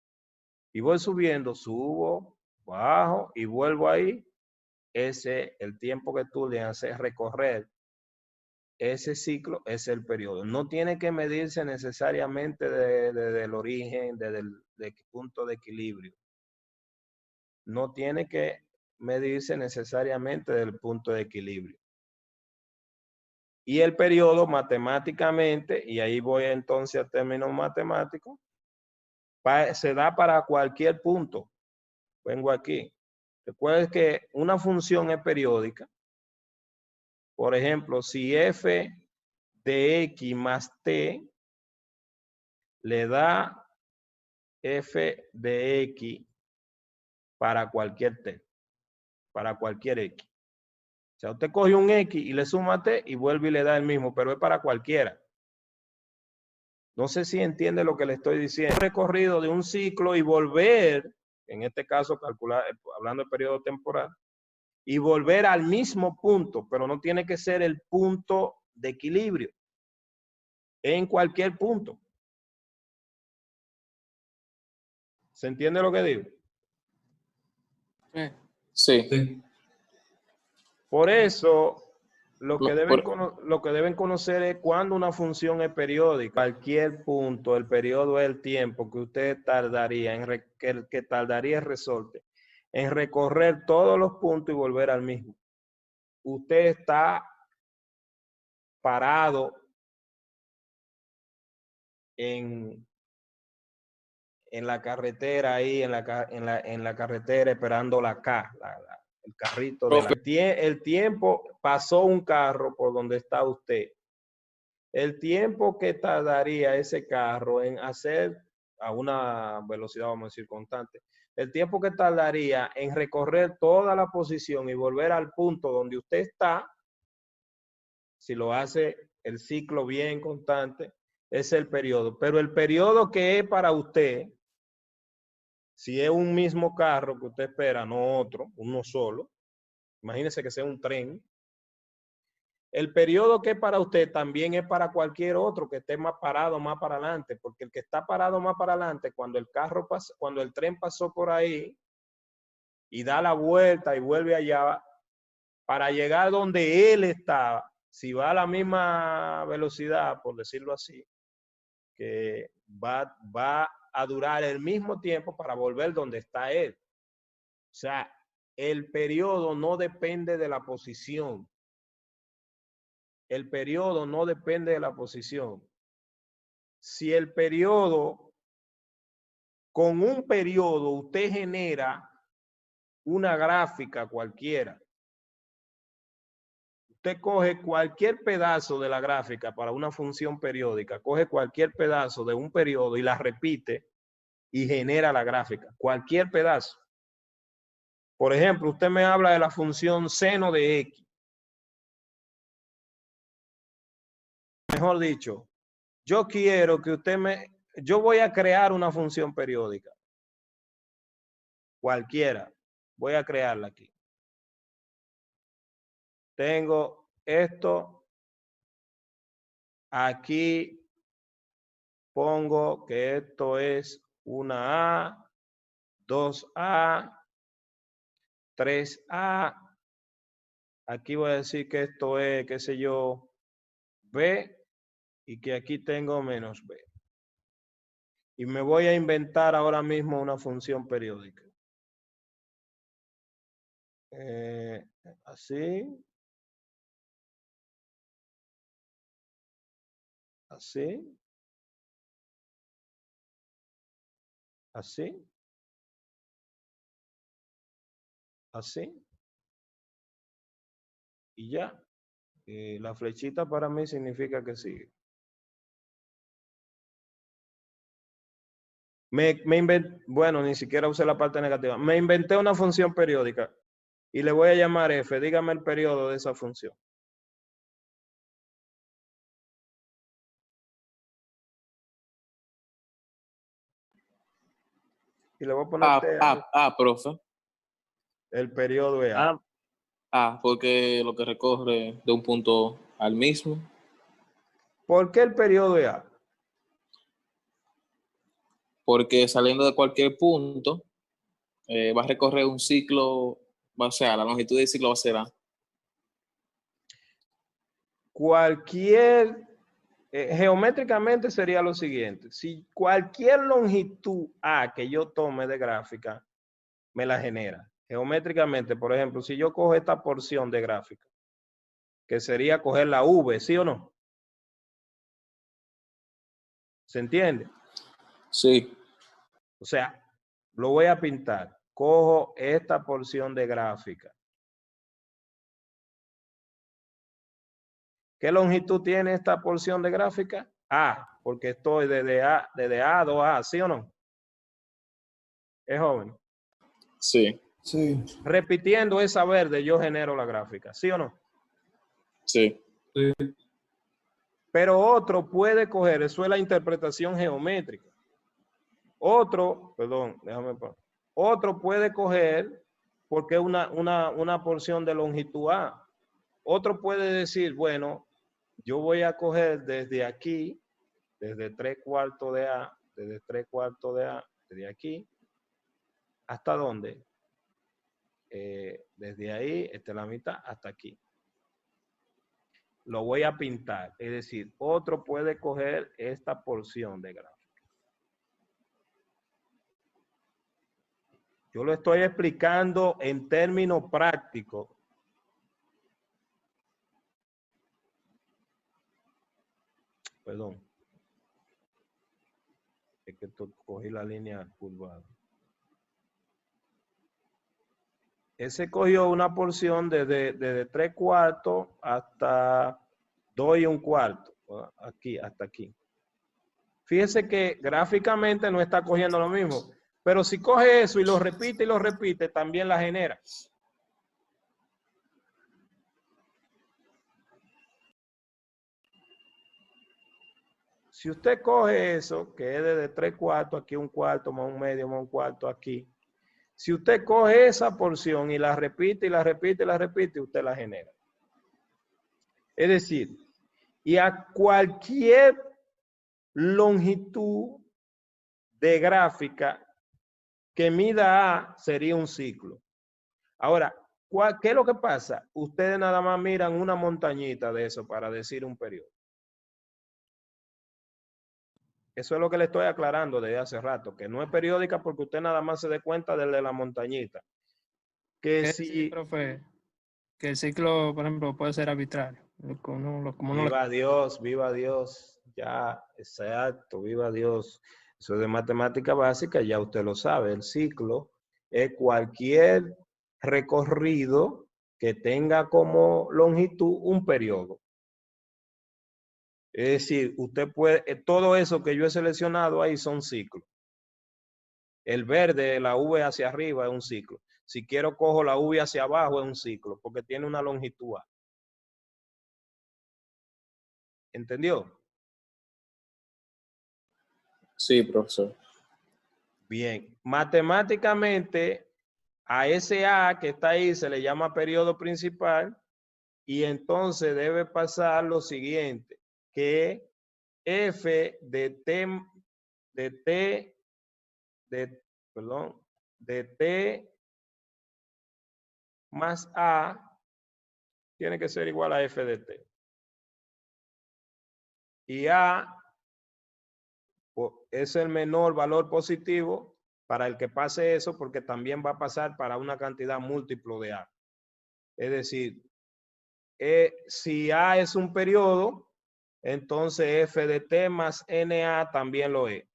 Y voy subiendo, subo, bajo y vuelvo ahí. Ese, el tiempo que tú le haces recorrer ese ciclo, es el periodo. No tiene que medirse necesariamente desde el origen, desde el punto de equilibrio. No tiene que medirse necesariamente desde el punto de equilibrio. Y el periodo matemáticamente, y ahí voy entonces a términos matemáticos, se da para cualquier punto. Vengo aquí. Recuerden que una función es periódica. Por ejemplo, si f de x más t le da f de x para cualquier t, para cualquier x. O sea, usted coge un x y le suma t y vuelve y le da el mismo, pero es para cualquiera. No sé si entiende lo que le estoy diciendo. Un recorrido de un ciclo y volver en este caso calcular, hablando de periodo temporal, y volver al mismo punto, pero no tiene que ser el punto de equilibrio, en cualquier punto. ¿Se entiende lo que digo? Sí. Por eso, lo que Por- deben conocer es cuando una función es periódica. Cualquier punto, el periodo es el tiempo que usted tardaría, que tardaría el resorte, en recorrer todos los puntos y volver al mismo. Usted está parado en la carretera ahí, en la carretera esperando la K, el carrito de el tiempo, pasó un carro por donde está usted. El tiempo que tardaría ese carro en hacer a una velocidad, vamos a decir, constante, el tiempo que tardaría en recorrer toda la posición y volver al punto donde usted está, si lo hace el ciclo bien constante, es el periodo. Pero el periodo que es para usted, si es un mismo carro que usted espera, no otro, uno solo, imagínese que sea un tren, el periodo que es para usted también es para cualquier otro que esté más parado, más para adelante, porque el que está parado más para adelante, cuando el carro pasa, cuando el tren pasó por ahí y da la vuelta y vuelve allá, para llegar donde él estaba, si va a la misma velocidad, por decirlo así, que va a durar el mismo tiempo para volver donde está él. O sea, el periodo no depende de la posición. El periodo no depende de la posición. Si el periodo, con un periodo usted genera una gráfica cualquiera, usted coge cualquier pedazo de la gráfica para una función periódica, coge cualquier pedazo de un periodo y la repite y genera la gráfica, cualquier pedazo. Por ejemplo, usted me habla de la función seno de X. Mejor dicho, yo quiero que yo voy a crear una función periódica. Cualquiera. Voy a crearla aquí. Tengo esto. Aquí pongo que esto es una A, 2A, 3A. Aquí voy a decir que esto es, qué sé yo, B, y que aquí tengo menos B. Y me voy a inventar ahora mismo una función periódica. Así. Así. Así. Así. Y ya. La flechita para mí significa que sigue. Bueno, ni siquiera usé la parte negativa. Me inventé una función periódica y le voy a llamar f. Dígame el periodo de esa función. Y le voy a poner T. Profe. El periodo es A. Porque lo que recorre de un punto al mismo. ¿Por qué el periodo es A? Porque saliendo de cualquier punto, va a recorrer un ciclo, o sea, la longitud del ciclo va a ser A. Geométricamente sería lo siguiente. Si cualquier longitud A que yo tome de gráfica, me la genera. Geométricamente, por ejemplo, si yo cojo esta porción de gráfica, que sería coger la V, ¿sí o no? ¿Se entiende? Sí. O sea, lo voy a pintar. Cojo esta porción de gráfica. ¿Qué longitud tiene esta porción de gráfica? A, porque estoy desde A a 2A, ¿sí o no? Es joven. Sí. Sí. Repitiendo esa verde, yo genero la gráfica, ¿sí o no? Sí. Sí. Pero otro puede coger, eso es la interpretación geométrica. Otro Otro puede coger, porque es una porción de longitud A. Otro puede decir, bueno, yo voy a coger desde aquí, desde 3/4 de A, desde 3/4 de A, desde aquí, ¿hasta dónde? Desde ahí, esta es la mitad, hasta aquí. Lo voy a pintar, es decir, otro puede coger esta porción de gráfica. Yo lo estoy explicando en términos prácticos. Perdón. Es que cogí la línea curvada. Ese cogió una porción desde 3/4 hasta 2 1/4. Aquí, hasta aquí. Fíjese que gráficamente no está cogiendo lo mismo. Pero si coge eso y lo repite, también la genera. Si usted coge eso, que es desde 3/4, aquí 1/4, más 1/2, más 1/4, aquí. Si usted coge esa porción y la repite, usted la genera. Es decir, y a cualquier longitud de gráfica que mida A sería un ciclo. Ahora, ¿qué es lo que pasa? Ustedes nada más miran una montañita de eso para decir un periodo. Eso es lo que le estoy aclarando desde hace rato, que no es periódica porque usted nada más se dé cuenta de la montañita. Que Es decir, profe, que el ciclo, por ejemplo, puede ser arbitrario. Viva Dios, ya, exacto, viva Dios. Eso es de matemática básica, ya usted lo sabe. El ciclo es cualquier recorrido que tenga como longitud un periodo. Es decir, usted puede, todo eso que yo he seleccionado ahí son ciclos. El verde, la V hacia arriba es un ciclo. Si quiero cojo la V hacia abajo es un ciclo, porque tiene una longitud A. ¿Entendió? Sí, profesor. Bien, matemáticamente a ese A que está ahí se le llama periodo principal y entonces debe pasar lo siguiente, que F de T más A tiene que ser igual a F de T. Y A es el menor valor positivo para el que pase eso, porque también va a pasar para una cantidad múltiplo de A. Es decir, si A es un periodo, entonces F de T más NA también lo es.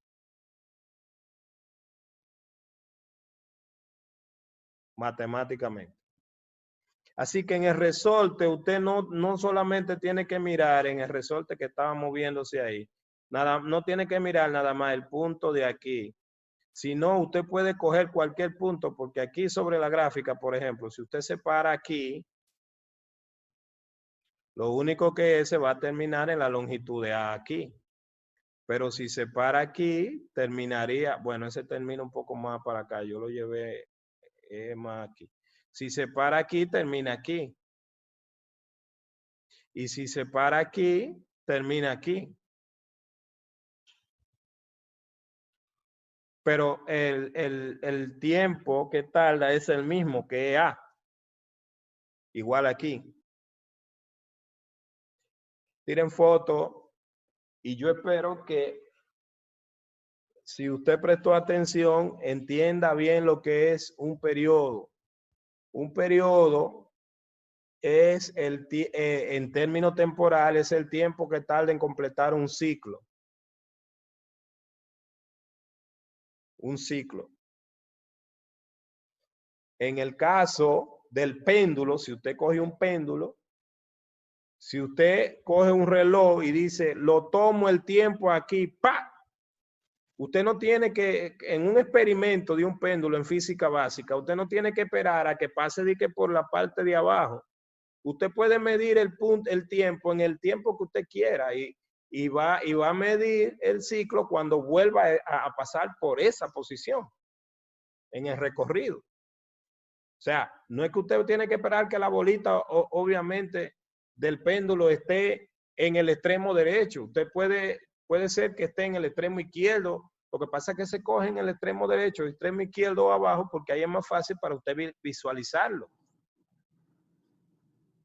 Matemáticamente. Así que en el resorte, usted no solamente tiene que mirar en el resorte que estaba moviéndose ahí, no tiene que mirar nada más el punto de aquí, sino usted puede coger cualquier punto, porque aquí sobre la gráfica, por ejemplo, si usted se para aquí, lo único que se va a terminar en la longitud de A aquí. Pero si se para aquí, terminaría, bueno, ese termina un poco más para acá, yo lo llevé más aquí. Si se para aquí, termina aquí. Y si se para aquí, termina aquí. Pero el tiempo que tarda es el mismo que A. Igual aquí. Tiren foto y yo espero que si usted prestó atención, entienda bien lo que es un periodo. Un periodo es en términos temporales, el tiempo que tarda en completar un ciclo. Un ciclo. En el caso del péndulo, si usted coge un péndulo, si usted coge un reloj y dice, lo tomo el tiempo aquí, ¡pa! Usted no tiene que, en un experimento de un péndulo en física básica, usted no tiene que esperar a que pase por la parte de abajo. Usted puede medir el tiempo en el tiempo que usted quiera y va a medir el ciclo cuando vuelva a pasar por esa posición. en el recorrido. O sea, no es que usted tiene que esperar que la bolita, obviamente, del péndulo esté en el extremo derecho. Usted puede ser que esté en el extremo izquierdo. Lo que pasa es que se coge en el extremo derecho, el extremo izquierdo o abajo, porque ahí es más fácil para usted visualizarlo.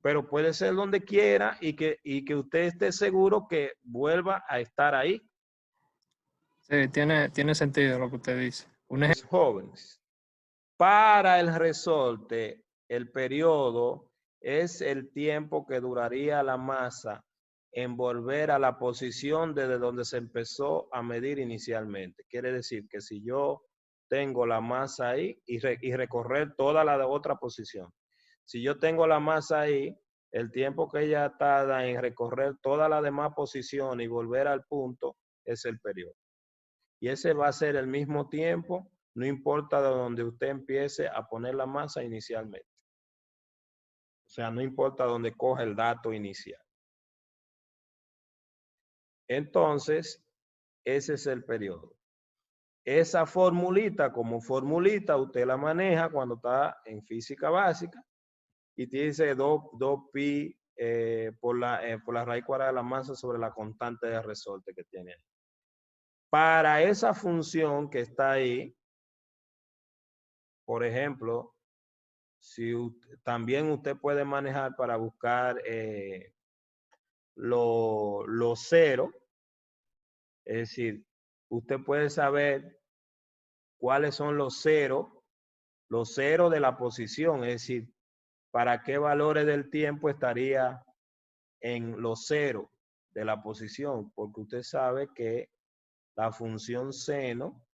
Pero puede ser donde quiera y que usted esté seguro que vuelva a estar ahí. Sí, tiene sentido lo que usted dice. Un ejemplo. Jóvenes. Para el resorte, el periodo es el tiempo que duraría la masa en volver a la posición desde donde se empezó a medir inicialmente. Quiere decir que si yo tengo la masa ahí y recorrer toda la otra posición. Si yo tengo la masa ahí, el tiempo que ella tarda en recorrer toda la demás posición y volver al punto es el periodo. Y ese va a ser el mismo tiempo, no importa de donde usted empiece a poner la masa inicialmente. O sea, no importa dónde coja el dato inicial. Entonces, ese es el periodo. Esa formulita, como formulita, usted la maneja cuando está en física básica y dice 2pi por la raíz cuadrada de la masa sobre la constante de resorte que tiene ahí. Para esa función que está ahí, por ejemplo, si también usted puede manejar para buscar los ceros, es decir, usted puede saber cuáles son los ceros de la posición, es decir, para qué valores del tiempo estaría en los ceros de la posición, porque usted sabe que la función seno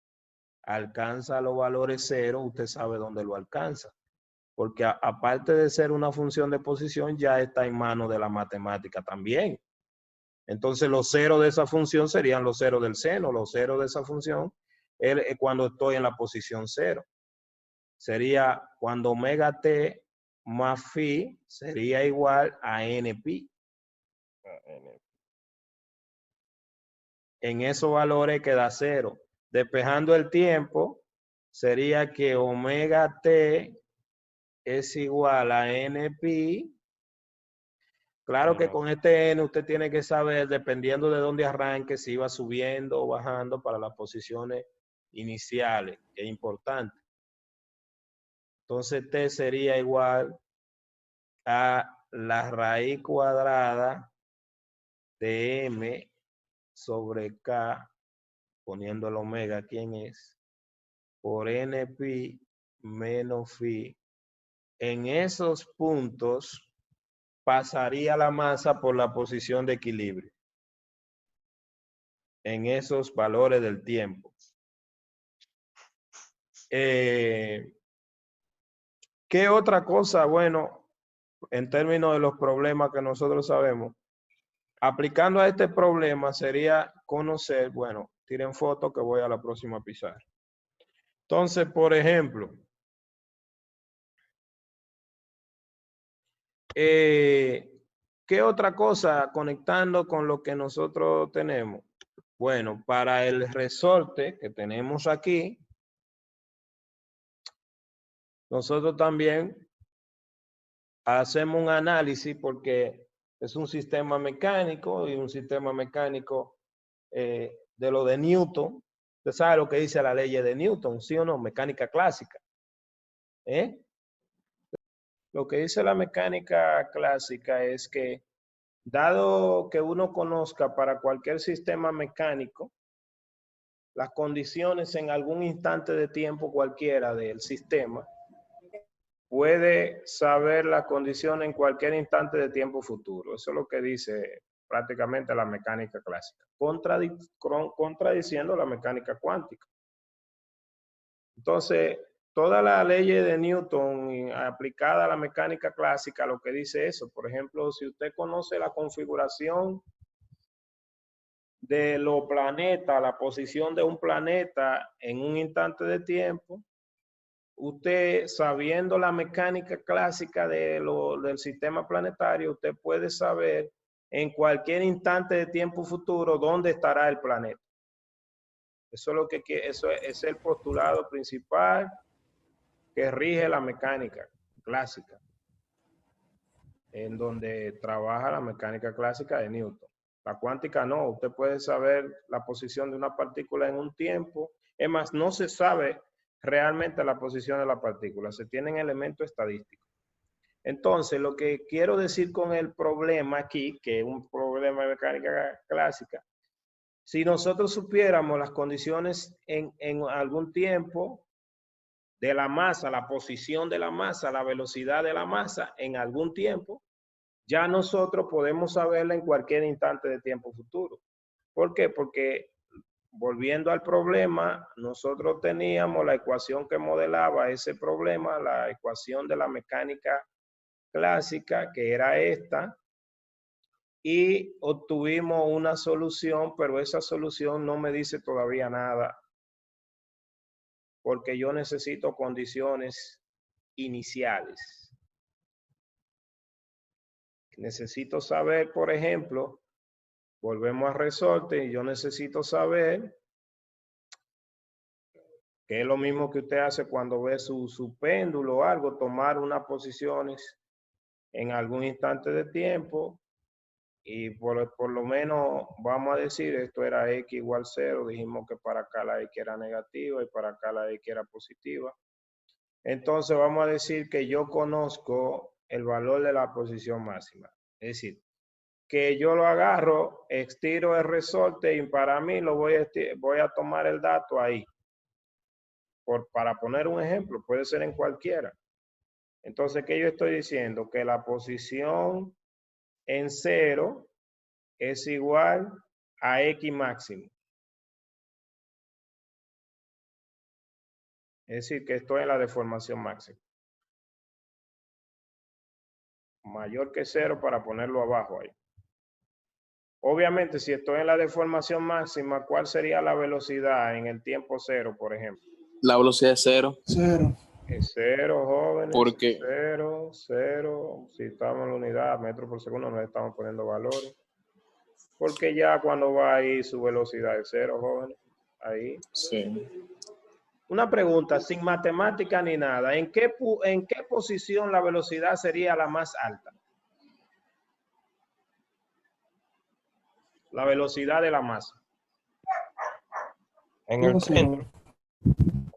alcanza los valores cero, usted sabe dónde lo alcanza. Porque aparte de ser una función de posición, ya está en manos de la matemática también. Entonces, los ceros de esa función serían los ceros del seno. Los ceros de esa función es cuando estoy en la posición cero. Sería cuando omega t más phi sería igual a npi. En esos valores queda cero. Despejando el tiempo, sería que omega t es igual a npi. Claro que con este n usted tiene que saber, dependiendo de dónde arranque, si va subiendo o bajando para las posiciones iniciales, que es importante. Entonces t sería igual a la raíz cuadrada de m sobre k, poniendo el omega, ¿quién es? Por npi menos phi. En esos puntos pasaría la masa por la posición de equilibrio. En esos valores del tiempo. ¿Qué otra cosa? Bueno, en términos de los problemas que nosotros sabemos, aplicando a este problema sería conocer, bueno, tiren foto que voy a la próxima pizarra. Entonces, por ejemplo, ¿qué otra cosa conectando con lo que nosotros tenemos? Bueno, para el resorte que tenemos aquí, nosotros también hacemos un análisis porque es un sistema mecánico y un sistema mecánico de lo de Newton. Usted sabe lo que dice la ley de Newton, ¿sí o no? Mecánica clásica. Lo que dice la mecánica clásica es que dado que uno conozca para cualquier sistema mecánico las condiciones en algún instante de tiempo cualquiera del sistema, puede saber las condiciones en cualquier instante de tiempo futuro. Eso es lo que dice prácticamente la mecánica clásica, contradiciendo la mecánica cuántica. Entonces, todas las leyes de Newton aplicadas a la mecánica clásica, lo que dice eso, por ejemplo, si usted conoce la configuración de los planetas, la posición de un planeta en un instante de tiempo, usted, sabiendo la mecánica clásica del sistema planetario, usted puede saber en cualquier instante de tiempo futuro dónde estará el planeta. Eso es lo que eso es el postulado principal que rige la mecánica clásica, en donde trabaja la mecánica clásica de Newton. La cuántica no, usted puede saber la posición de una partícula en un tiempo. Es más, no se sabe realmente la posición de la partícula, se tienen elementos estadísticos. Entonces, lo que quiero decir con el problema aquí, que es un problema de mecánica clásica, si nosotros supiéramos las condiciones en algún tiempo de la masa, la posición de la masa, la velocidad de la masa en algún tiempo, ya nosotros podemos saberla en cualquier instante de tiempo futuro. ¿Por qué? Porque volviendo al problema, nosotros teníamos la ecuación que modelaba ese problema, la ecuación de la mecánica clásica, que era esta, y obtuvimos una solución, pero esa solución no me dice todavía nada, porque yo necesito condiciones iniciales. Necesito saber, por ejemplo, volvemos a resorte, y yo necesito saber, que es lo mismo que usted hace cuando ve su péndulo o algo, tomar unas posiciones en algún instante de tiempo, y por lo menos vamos a decir, esto era x igual 0, dijimos que para acá la x era negativa y para acá la x era positiva. Entonces vamos a decir que yo conozco el valor de la posición máxima. Es decir, que yo lo agarro, estiro el resorte y para mí lo voy a tomar el dato ahí. Para poner un ejemplo, puede ser en cualquiera. Entonces, ¿qué yo estoy diciendo? Que la posición en 0 es igual a x máximo. Es decir, que estoy en la deformación máxima. Mayor que 0 para ponerlo abajo ahí. Obviamente, si estoy en la deformación máxima, ¿cuál sería la velocidad en el tiempo 0, por ejemplo? La velocidad es 0. Es 0, jóvenes. ¿Por qué? 0, 0. Si estamos en la unidad, metros por segundo, no le estamos poniendo valores. Porque ya cuando va ahí su velocidad es 0, jóvenes. Ahí. Sí. Una pregunta, sin matemática ni nada. ¿En qué posición la velocidad sería la más alta? La velocidad de la masa. En el centro.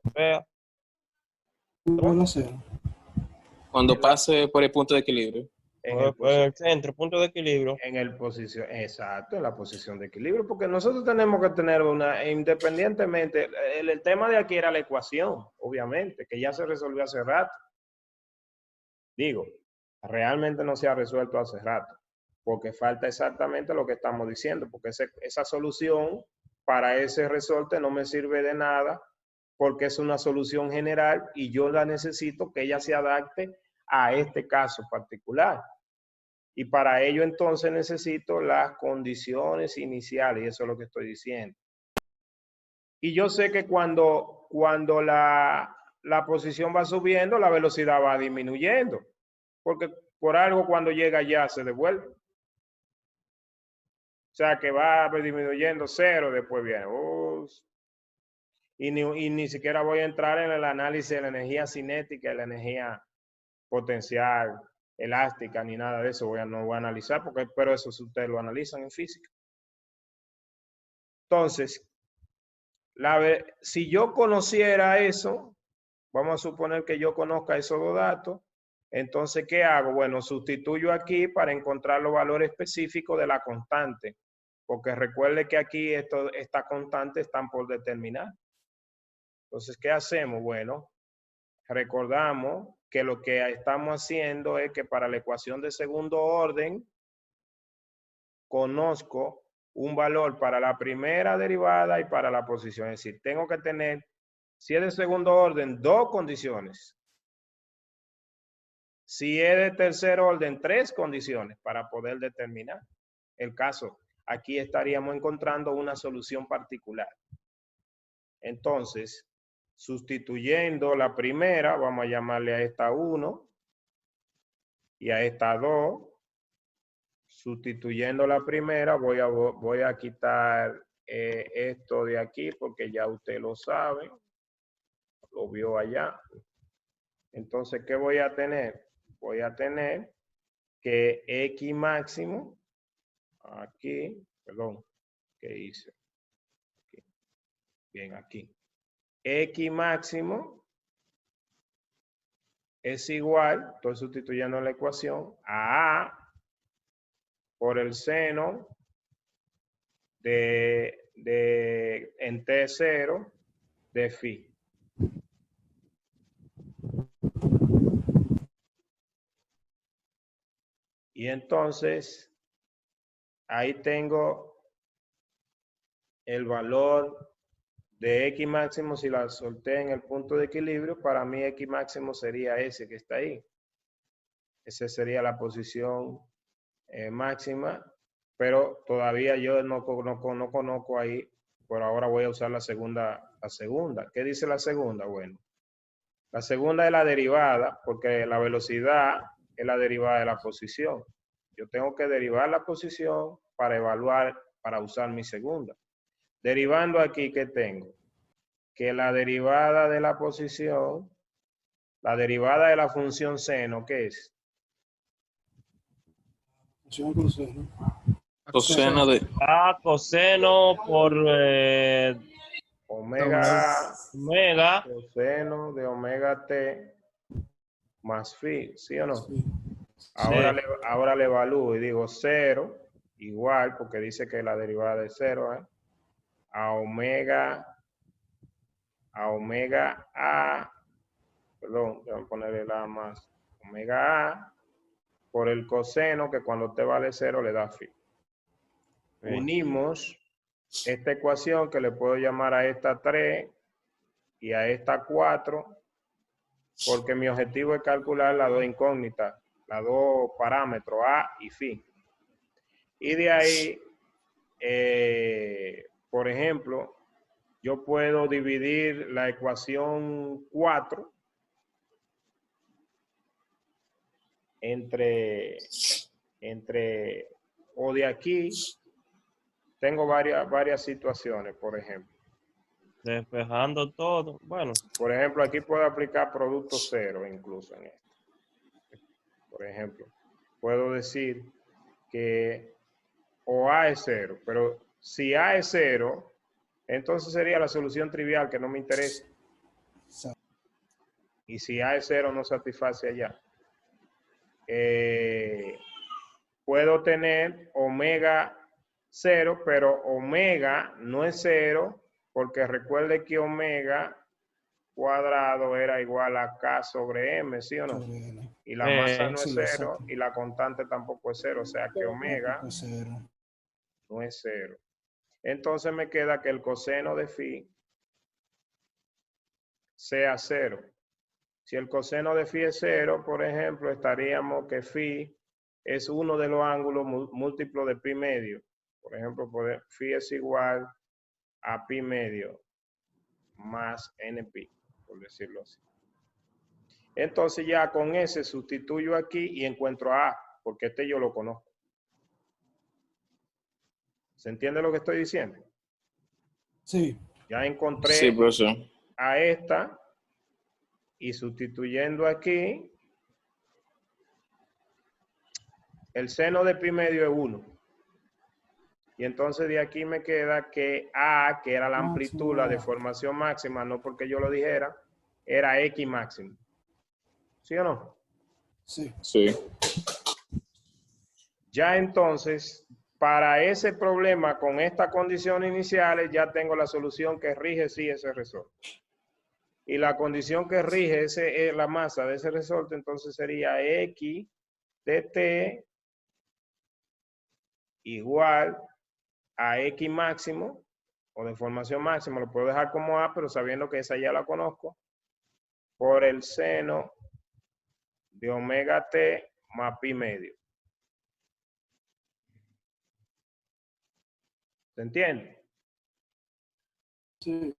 O sea, Cuando pase por el punto de equilibrio. En el centro, punto de equilibrio. Exacto, en la posición de equilibrio, porque nosotros tenemos que tener independientemente, el tema de aquí era la ecuación, obviamente, que ya se resolvió hace rato. Digo, realmente no se ha resuelto hace rato, porque falta exactamente lo que estamos diciendo, porque esa solución para ese resorte no me sirve de nada, porque es una solución general y yo la necesito que ella se adapte a este caso particular. Y para ello entonces necesito las condiciones iniciales, y eso es lo que estoy diciendo. Y yo sé que cuando la posición va subiendo, la velocidad va disminuyendo, porque por algo cuando llega ya se devuelve. O sea que va disminuyendo 0, después viene. Y ni siquiera voy a entrar en el análisis de la energía cinética y la energía potencial, elástica, ni nada de eso. No voy a analizar, pero eso ustedes lo analizan en física. Entonces, si yo conociera eso, vamos a suponer que yo conozca esos dos datos, entonces, ¿qué hago? Bueno, sustituyo aquí para encontrar los valores específicos de la constante, porque recuerde que aquí estas constantes están por determinar. Entonces, ¿qué hacemos? Bueno, recordamos que lo que estamos haciendo es que para la ecuación de segundo orden, conozco un valor para la primera derivada y para la posición. Es decir, tengo que tener, si es de segundo orden, 2 condiciones. Si es de tercer orden, 3 condiciones para poder determinar el caso. Aquí estaríamos encontrando una solución particular. Entonces, sustituyendo la primera, vamos a llamarle a esta 1 y a esta 2. Sustituyendo la primera, voy a quitar esto de aquí porque ya usted lo sabe, lo vio allá. Entonces, ¿qué voy a tener? Voy a tener que X máximo, aquí, perdón, ¿qué hice? Aquí. Bien, aquí. X máximo es igual, estoy sustituyendo la ecuación, a A por el seno en T0 de phi. Y entonces, ahí tengo el valor de X máximo. Si la solté en el punto de equilibrio, para mí X máximo sería ese que está ahí. Esa sería la posición máxima, pero todavía yo no conozco ahí. Por ahora voy a usar la segunda. ¿Qué dice la segunda? Bueno, la segunda es la derivada, porque la velocidad es la derivada de la posición. Yo tengo que derivar la posición para evaluar, para usar mi segunda. Derivando aquí, ¿qué tengo? Que la derivada de la posición, la derivada de la función seno, ¿qué es? Coseno de A coseno por Omega omega. coseno de omega t más phi, ¿sí o no? Sí. Ahora le evalúo y digo 0, igual, porque dice que la derivada de 0, a omega a, perdón, voy a ponerle la más, omega a por el coseno, que cuando t vale 0 le da phi. Unimos esta ecuación, que le puedo llamar a esta 3 y a esta 4, porque mi objetivo es calcular las dos incógnitas, las dos parámetros, A y phi. Y de ahí, por ejemplo, yo puedo dividir la ecuación 4 o de aquí, tengo varias situaciones, por ejemplo. Despejando todo. Bueno. Por ejemplo, aquí puedo aplicar producto cero incluso en esto. Por ejemplo, puedo decir que o A es 0, pero si A es 0, entonces sería la solución trivial que no me interesa. Y si A es 0 no satisface allá. Puedo tener omega 0, pero omega no es 0, porque recuerde que omega cuadrado era igual a K sobre M, ¿sí o no? Y la masa no es 0 y la constante tampoco es 0, o sea que omega no es 0. Entonces me queda que el coseno de phi sea 0. Si el coseno de phi es 0, por ejemplo, estaríamos que phi es uno de los ángulos múltiplos de pi medio. Por ejemplo, phi es igual a pi medio más npi, por decirlo así. Entonces ya con ese sustituyo aquí y encuentro a A, porque este yo lo conozco. ¿Se entiende lo que estoy diciendo? Sí. Ya encontré sí, profesor. a esta y sustituyendo aquí, el seno de pi medio es 1. Y entonces de aquí me queda que A, que era la amplitud, la deformación máxima, no porque yo lo dijera, era X máximo. ¿Sí o no? Sí. Sí. Ya entonces, para ese problema con estas condiciones iniciales, ya tengo la solución que rige sí ese resorte. Y la condición que rige la masa de ese resorte, entonces sería X de T igual a X máximo, o deformación máxima, lo puedo dejar como A, pero sabiendo que esa ya la conozco, por el seno de omega T más pi medio. ¿Se entiende? Sí.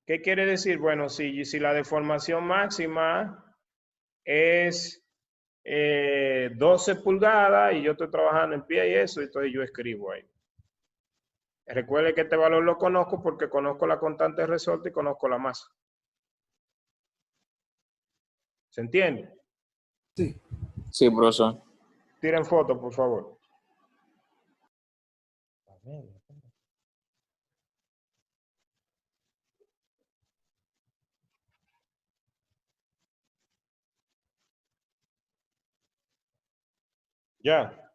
¿Qué quiere decir? Bueno, si la deformación máxima es 12 pulgadas y yo estoy trabajando en pie y eso, entonces yo escribo ahí. Recuerde que este valor lo conozco porque conozco la constante de resorte y conozco la masa. ¿Se entiende? Sí. Sí, profesor. Tiren foto, por favor. Ya.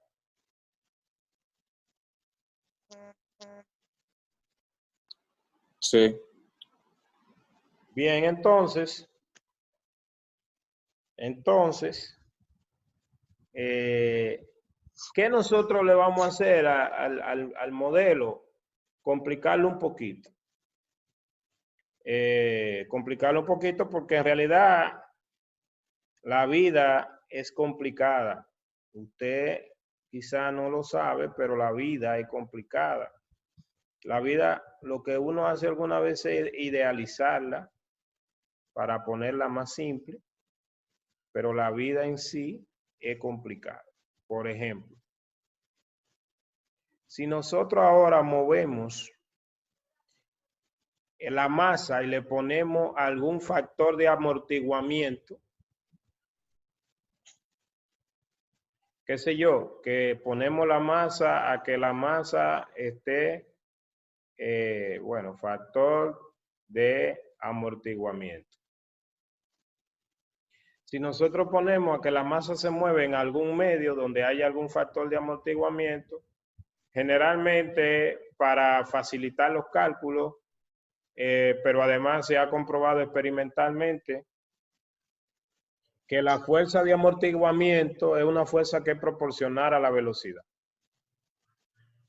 Sí. Bien, entonces, ¿qué nosotros le vamos a hacer al modelo? Complicarlo un poquito. Complicarlo un poquito porque en realidad la vida es complicada. Usted quizá no lo sabe, pero la vida es complicada. La vida, lo que uno hace alguna vez es idealizarla para ponerla más simple, pero la vida en sí es complicada. Por ejemplo, si nosotros ahora movemos la masa y le ponemos algún factor de amortiguamiento, qué sé yo, que ponemos la masa a que la masa esté, bueno, factor de amortiguamiento. Si nosotros ponemos a que la masa se mueve en algún medio donde haya algún factor de amortiguamiento, generalmente para facilitar los cálculos, pero además se ha comprobado experimentalmente que la fuerza de amortiguamiento es una fuerza que es proporcional a la velocidad.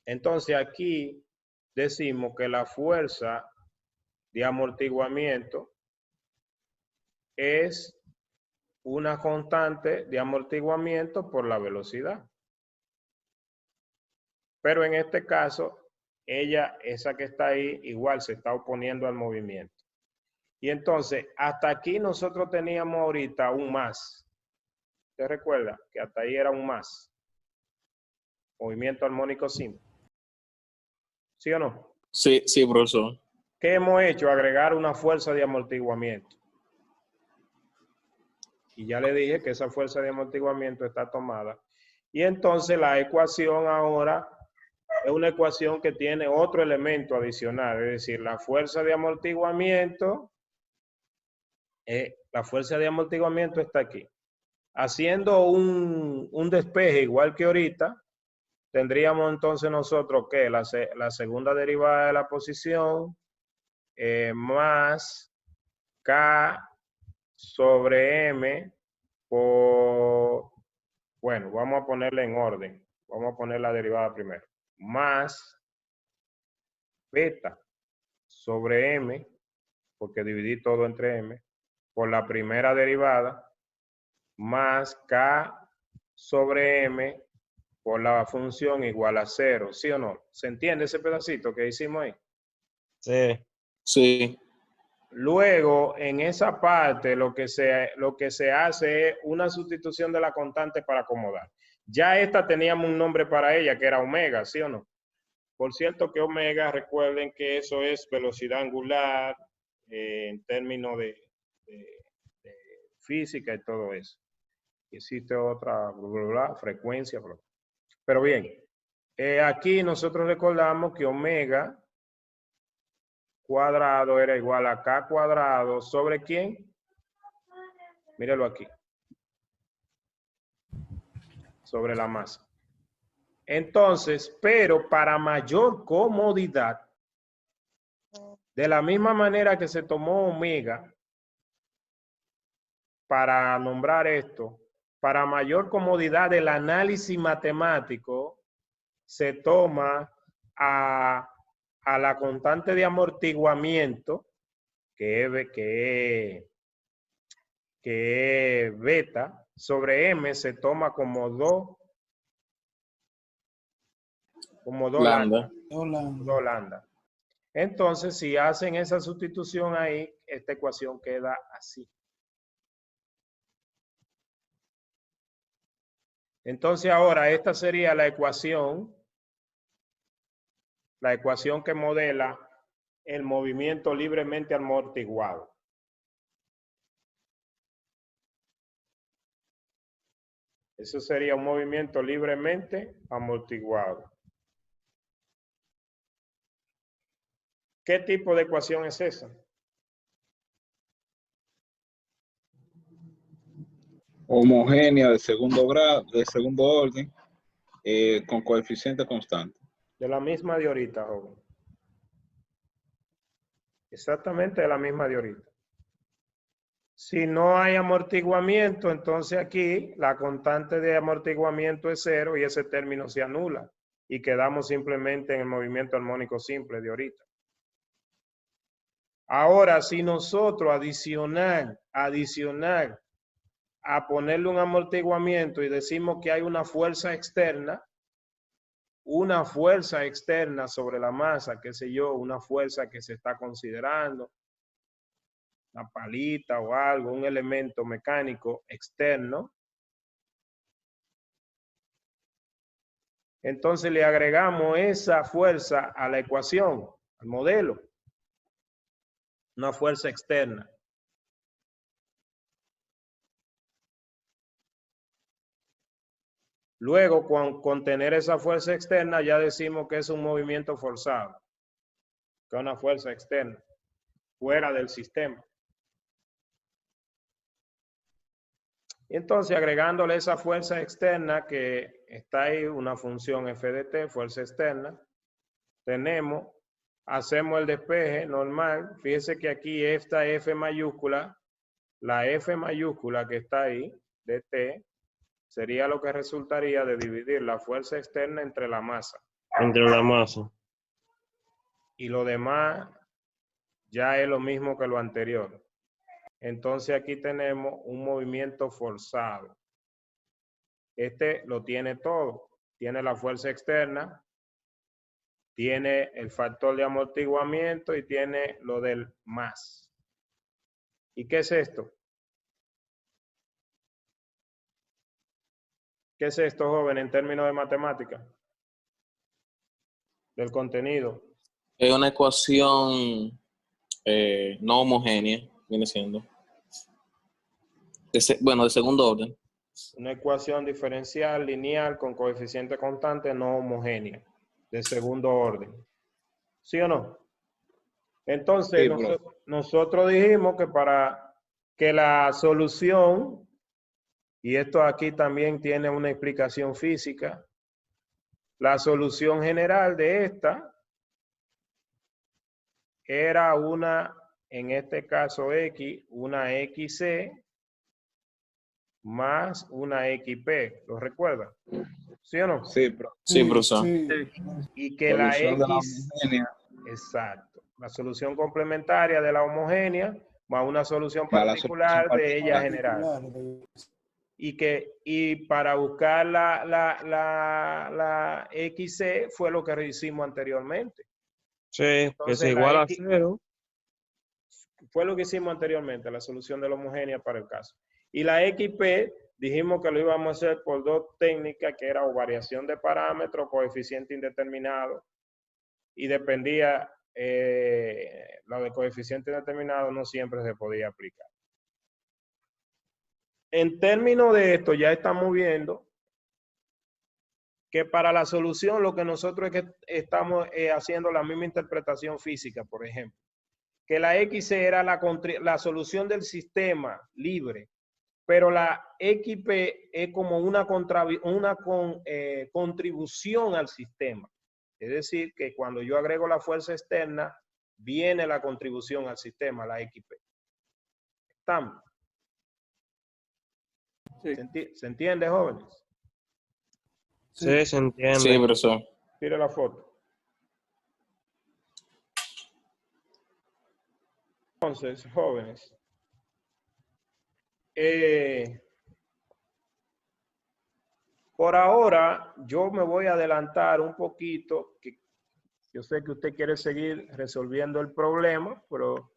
Entonces aquí decimos que la fuerza de amortiguamiento es una constante de amortiguamiento por la velocidad. Pero en este caso, ella, esa que está ahí, igual se está oponiendo al movimiento. Y entonces, hasta aquí nosotros teníamos ahorita un más. ¿Usted recuerda que hasta ahí era un más? Movimiento armónico simple. ¿Sí o no? Sí, sí, profesor. ¿Qué hemos hecho? Agregar una fuerza de amortiguamiento. Y ya le dije que esa fuerza de amortiguamiento está tomada. Y entonces la ecuación ahora es una ecuación que tiene otro elemento adicional, es decir, la fuerza de amortiguamiento está aquí. Haciendo un despeje igual que ahorita, tendríamos entonces nosotros que la segunda derivada de la posición más K sobre M por, bueno, vamos a ponerle en orden. Vamos a poner la derivada primero. Más beta sobre M, porque dividí todo entre M, por la primera derivada, más K sobre M por la función igual a 0, ¿sí o no? ¿Se entiende ese pedacito que hicimos ahí? Sí. Sí. Luego, en esa parte, lo que se hace es una sustitución de la constante para acomodar. Ya esta teníamos un nombre para ella, que era omega, ¿sí o no? Por cierto que omega, recuerden que eso es velocidad angular en términos de física y todo eso. Existe otra frecuencia. Pero bien, aquí nosotros recordamos que omega cuadrado era igual a K cuadrado sobre ¿quién? Míralo aquí. Sobre la masa. Entonces, pero para mayor comodidad, de la misma manera que se tomó omega para nombrar esto, para mayor comodidad del análisis matemático, se toma a la constante de amortiguamiento, que es beta, sobre M se toma como 2 Lambda. lambda. Entonces, si hacen esa sustitución ahí, esta ecuación queda así. Entonces, ahora esta sería la ecuación que modela el movimiento libremente amortiguado. Eso sería un movimiento libremente amortiguado. ¿Qué tipo de ecuación es esa? Homogénea de segundo grado, de segundo orden, con coeficiente constante. De la misma de ahorita, joven. Exactamente de la misma de ahorita. Si no hay amortiguamiento, entonces aquí la constante de amortiguamiento es 0 y ese término se anula y quedamos simplemente en el movimiento armónico simple de ahorita. Ahora, si nosotros adicionar a ponerle un amortiguamiento y decimos que hay una fuerza externa sobre la masa, qué sé yo, una fuerza que se está considerando, una palita o algo, un elemento mecánico externo. Entonces le agregamos esa fuerza a la ecuación, al modelo. Una fuerza externa. Luego, con tener esa fuerza externa, ya decimos que es un movimiento forzado, que es una fuerza externa, fuera del sistema. Y entonces, agregándole esa fuerza externa que está ahí, una función f de t, fuerza externa, hacemos el despeje normal. Fíjese que aquí esta f mayúscula, la f mayúscula que está ahí, de t, sería lo que resultaría de dividir la fuerza externa entre la masa. Entre la masa. Y lo demás ya es lo mismo que lo anterior. Entonces aquí tenemos un movimiento forzado. Este lo tiene todo. Tiene la fuerza externa, tiene el factor de amortiguamiento y tiene lo del más. ¿Y qué es esto? ¿Qué es esto, joven, en términos de matemática? Del contenido. Es una ecuación no homogénea, viene siendo. Bueno, de segundo orden. Una ecuación diferencial lineal con coeficiente constante no homogénea, de segundo orden. ¿Sí o no? Entonces, Sí, nosotros dijimos que para que la solución, y esto aquí también tiene una explicación física, la solución general de esta era una, en este caso X, una XC más una XP. ¿Lo recuerdan? ¿Sí o no? sí, pero Sí, profesor. Sí. Y que la solución de la X, homogénea exacto, la solución complementaria de la homogénea más una solución más la solución particular de ella general. Particular. Y para buscar la XC fue lo que hicimos anteriormente. Sí, que Entonces, es igual a 0. Fue lo que hicimos anteriormente, la solución de la homogénea para el caso. Y la XP, dijimos que lo íbamos a hacer por dos técnicas, que era o variación de parámetros, coeficiente indeterminado, y dependía, lo de coeficiente indeterminado no siempre se podía aplicar. En términos de esto, ya estamos viendo que para la solución lo que nosotros es que estamos haciendo la misma interpretación física, por ejemplo, que la X era la solución del sistema libre, pero la XP es como una contribución al sistema. Es decir, que cuando yo agrego la fuerza externa, viene la contribución al sistema, la XP. ¿Estamos? Sí. ¿Se entiende, jóvenes? Sí, se entiende. Sí, profesor. Tire la foto. Entonces, jóvenes, por ahora yo me voy a adelantar un poquito, que yo sé que usted quiere seguir resolviendo el problema, pero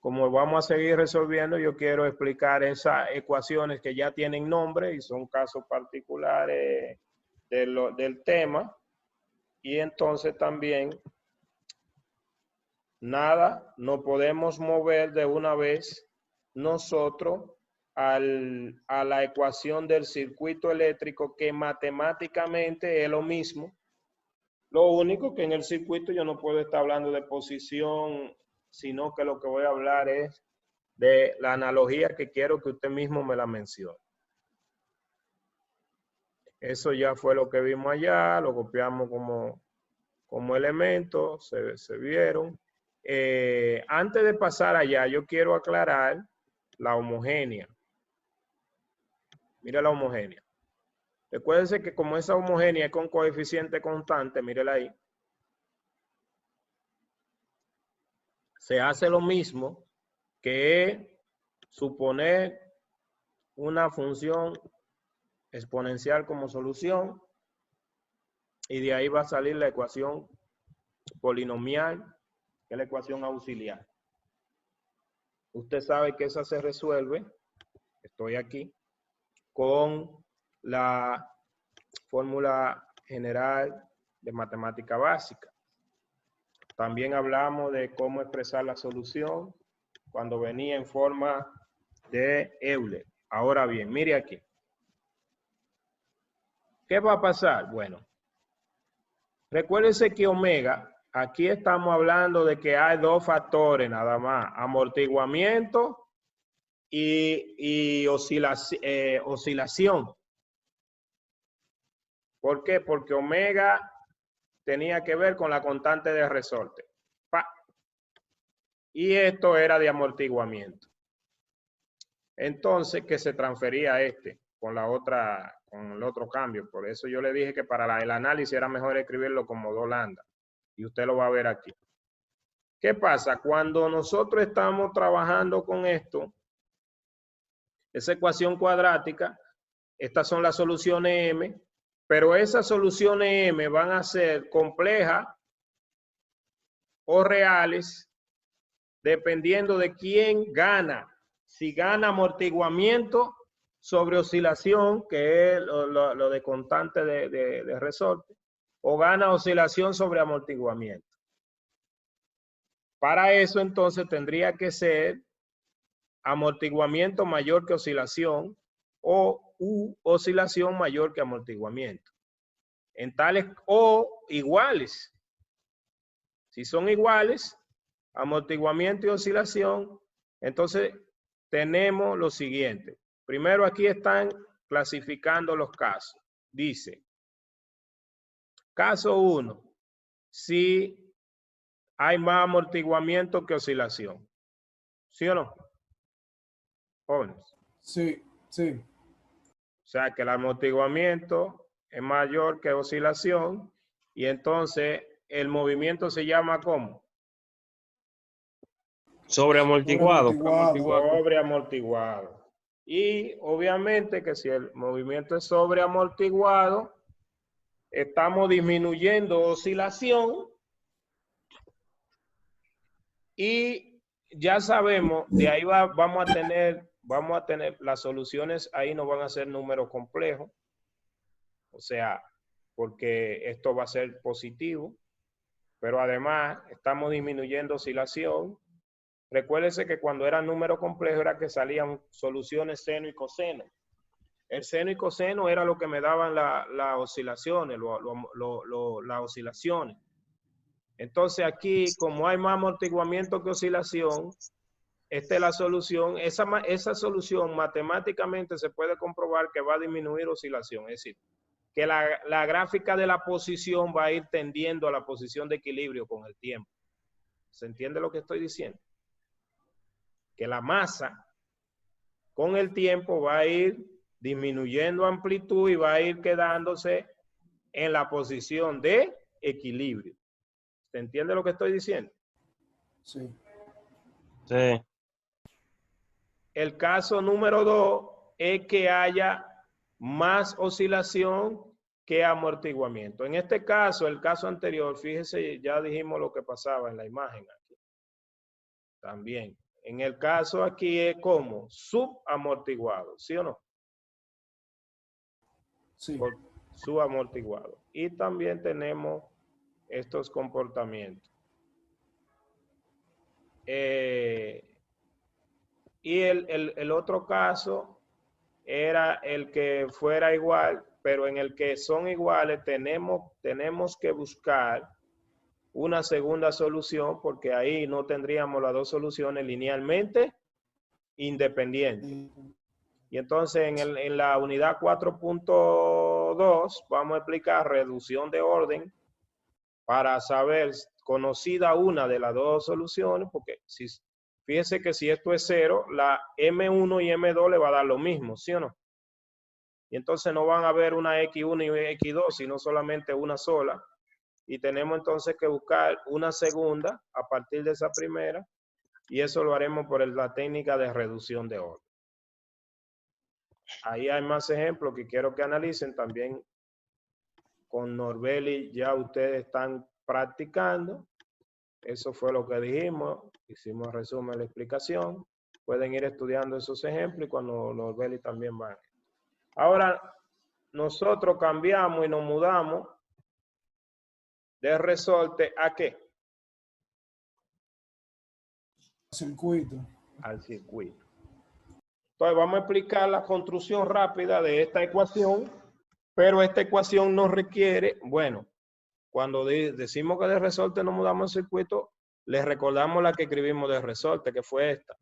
como vamos a seguir resolviendo, yo quiero explicar esas ecuaciones que ya tienen nombre y son casos particulares del tema. Y entonces también, nada, no podemos mover de una vez nosotros a la ecuación del circuito eléctrico, que matemáticamente es lo mismo. Lo único que en el circuito yo no puedo estar hablando de posición, sino que lo que voy a hablar es de la analogía que quiero que usted mismo me la mencione. Eso ya fue lo que vimos allá, lo copiamos como elemento, se vieron. Antes de pasar allá, yo quiero aclarar la homogénea. Mira la homogénea. Recuérdense que como esa homogénea es con coeficiente constante, mírela ahí. Se hace lo mismo que suponer una función exponencial como solución, y de ahí va a salir la ecuación polinomial, que es la ecuación auxiliar. Usted sabe que esa se resuelve, estoy aquí, con la fórmula general de matemática básica. También hablamos de cómo expresar la solución cuando venía en forma de Euler. Ahora bien, mire aquí. ¿Qué va a pasar? Bueno, recuérdense que omega, aquí estamos hablando de que hay dos factores nada más, amortiguamiento y oscilación. ¿Por qué? Porque omega tenía que ver con la constante de resorte. Y esto era de amortiguamiento. Entonces, que se transfería a con el otro cambio. Por eso yo le dije que para el análisis era mejor escribirlo como 2 lambda. Y usted lo va a ver aquí. ¿Qué pasa? Cuando nosotros estamos trabajando con esto, esa ecuación cuadrática, estas son las soluciones M, pero esas soluciones M van a ser complejas o reales dependiendo de quién gana. Si gana amortiguamiento sobre oscilación, que es lo de constante de resorte, o gana oscilación sobre amortiguamiento. Para eso entonces tendría que ser amortiguamiento mayor que oscilación o oscilación mayor que amortiguamiento. En tales o iguales. Si son iguales, amortiguamiento y oscilación, entonces tenemos lo siguiente. Primero aquí están clasificando los casos. Dice, caso 1, si hay más amortiguamiento que oscilación. ¿Sí o no? Jóvenes. Sí, sí. O sea que el amortiguamiento es mayor que oscilación y entonces el movimiento se llama ¿cómo? Sobreamortiguado. Sobreamortiguado. Y obviamente que si el movimiento es sobreamortiguado, estamos disminuyendo oscilación y ya sabemos, de ahí vamos a tener las soluciones, ahí no van a ser números complejos, o sea, porque esto va a ser positivo, pero además estamos disminuyendo oscilación. Recuérdese que cuando era número complejo era que salían soluciones seno y coseno. El seno y coseno era lo que me daban las oscilaciones, las oscilaciones. Entonces aquí, como hay más amortiguamiento que oscilación, esta es la solución. Esa solución matemáticamente se puede comprobar que va a disminuir oscilación. Es decir, que la gráfica de la posición va a ir tendiendo a la posición de equilibrio con el tiempo. ¿Se entiende lo que estoy diciendo? Que la masa con el tiempo va a ir disminuyendo amplitud y va a ir quedándose en la posición de equilibrio. ¿Se entiende lo que estoy diciendo? Sí. Sí. El caso número 2 es que haya más oscilación que amortiguamiento. En este caso, el caso anterior, fíjese, ya dijimos lo que pasaba en la imagen aquí. También. En el caso aquí es como subamortiguado, ¿sí o no? Sí. Por subamortiguado. Y también tenemos estos comportamientos. Y el otro caso era el que fuera igual, pero en el que son iguales tenemos que buscar una segunda solución, porque ahí no tendríamos las dos soluciones linealmente independientes. Y entonces en la unidad 4.2 vamos a explicar reducción de orden para saber, conocida una de las dos soluciones, porque fíjense que si esto es 0, la M1 y M2 le va a dar lo mismo, ¿sí o no? Y entonces no van a haber una X1 y X2, sino solamente una sola. Y tenemos entonces que buscar una segunda a partir de esa primera, y eso lo haremos por la técnica de reducción de orden. Ahí hay más ejemplos que quiero que analicen también. Con Norbeli ya ustedes están practicando. Eso fue lo que dijimos. Hicimos resumen de la explicación. Pueden ir estudiando esos ejemplos y cuando Norbeli también van. Ahora, nosotros cambiamos y nos mudamos de resorte ¿a qué? Circuito. Al circuito. Entonces vamos a explicar la construcción rápida de esta ecuación, pero esta ecuación nos requiere, bueno, cuando decimos que de resorte nos mudamos al circuito, les recordamos la que escribimos de resorte, que fue esta.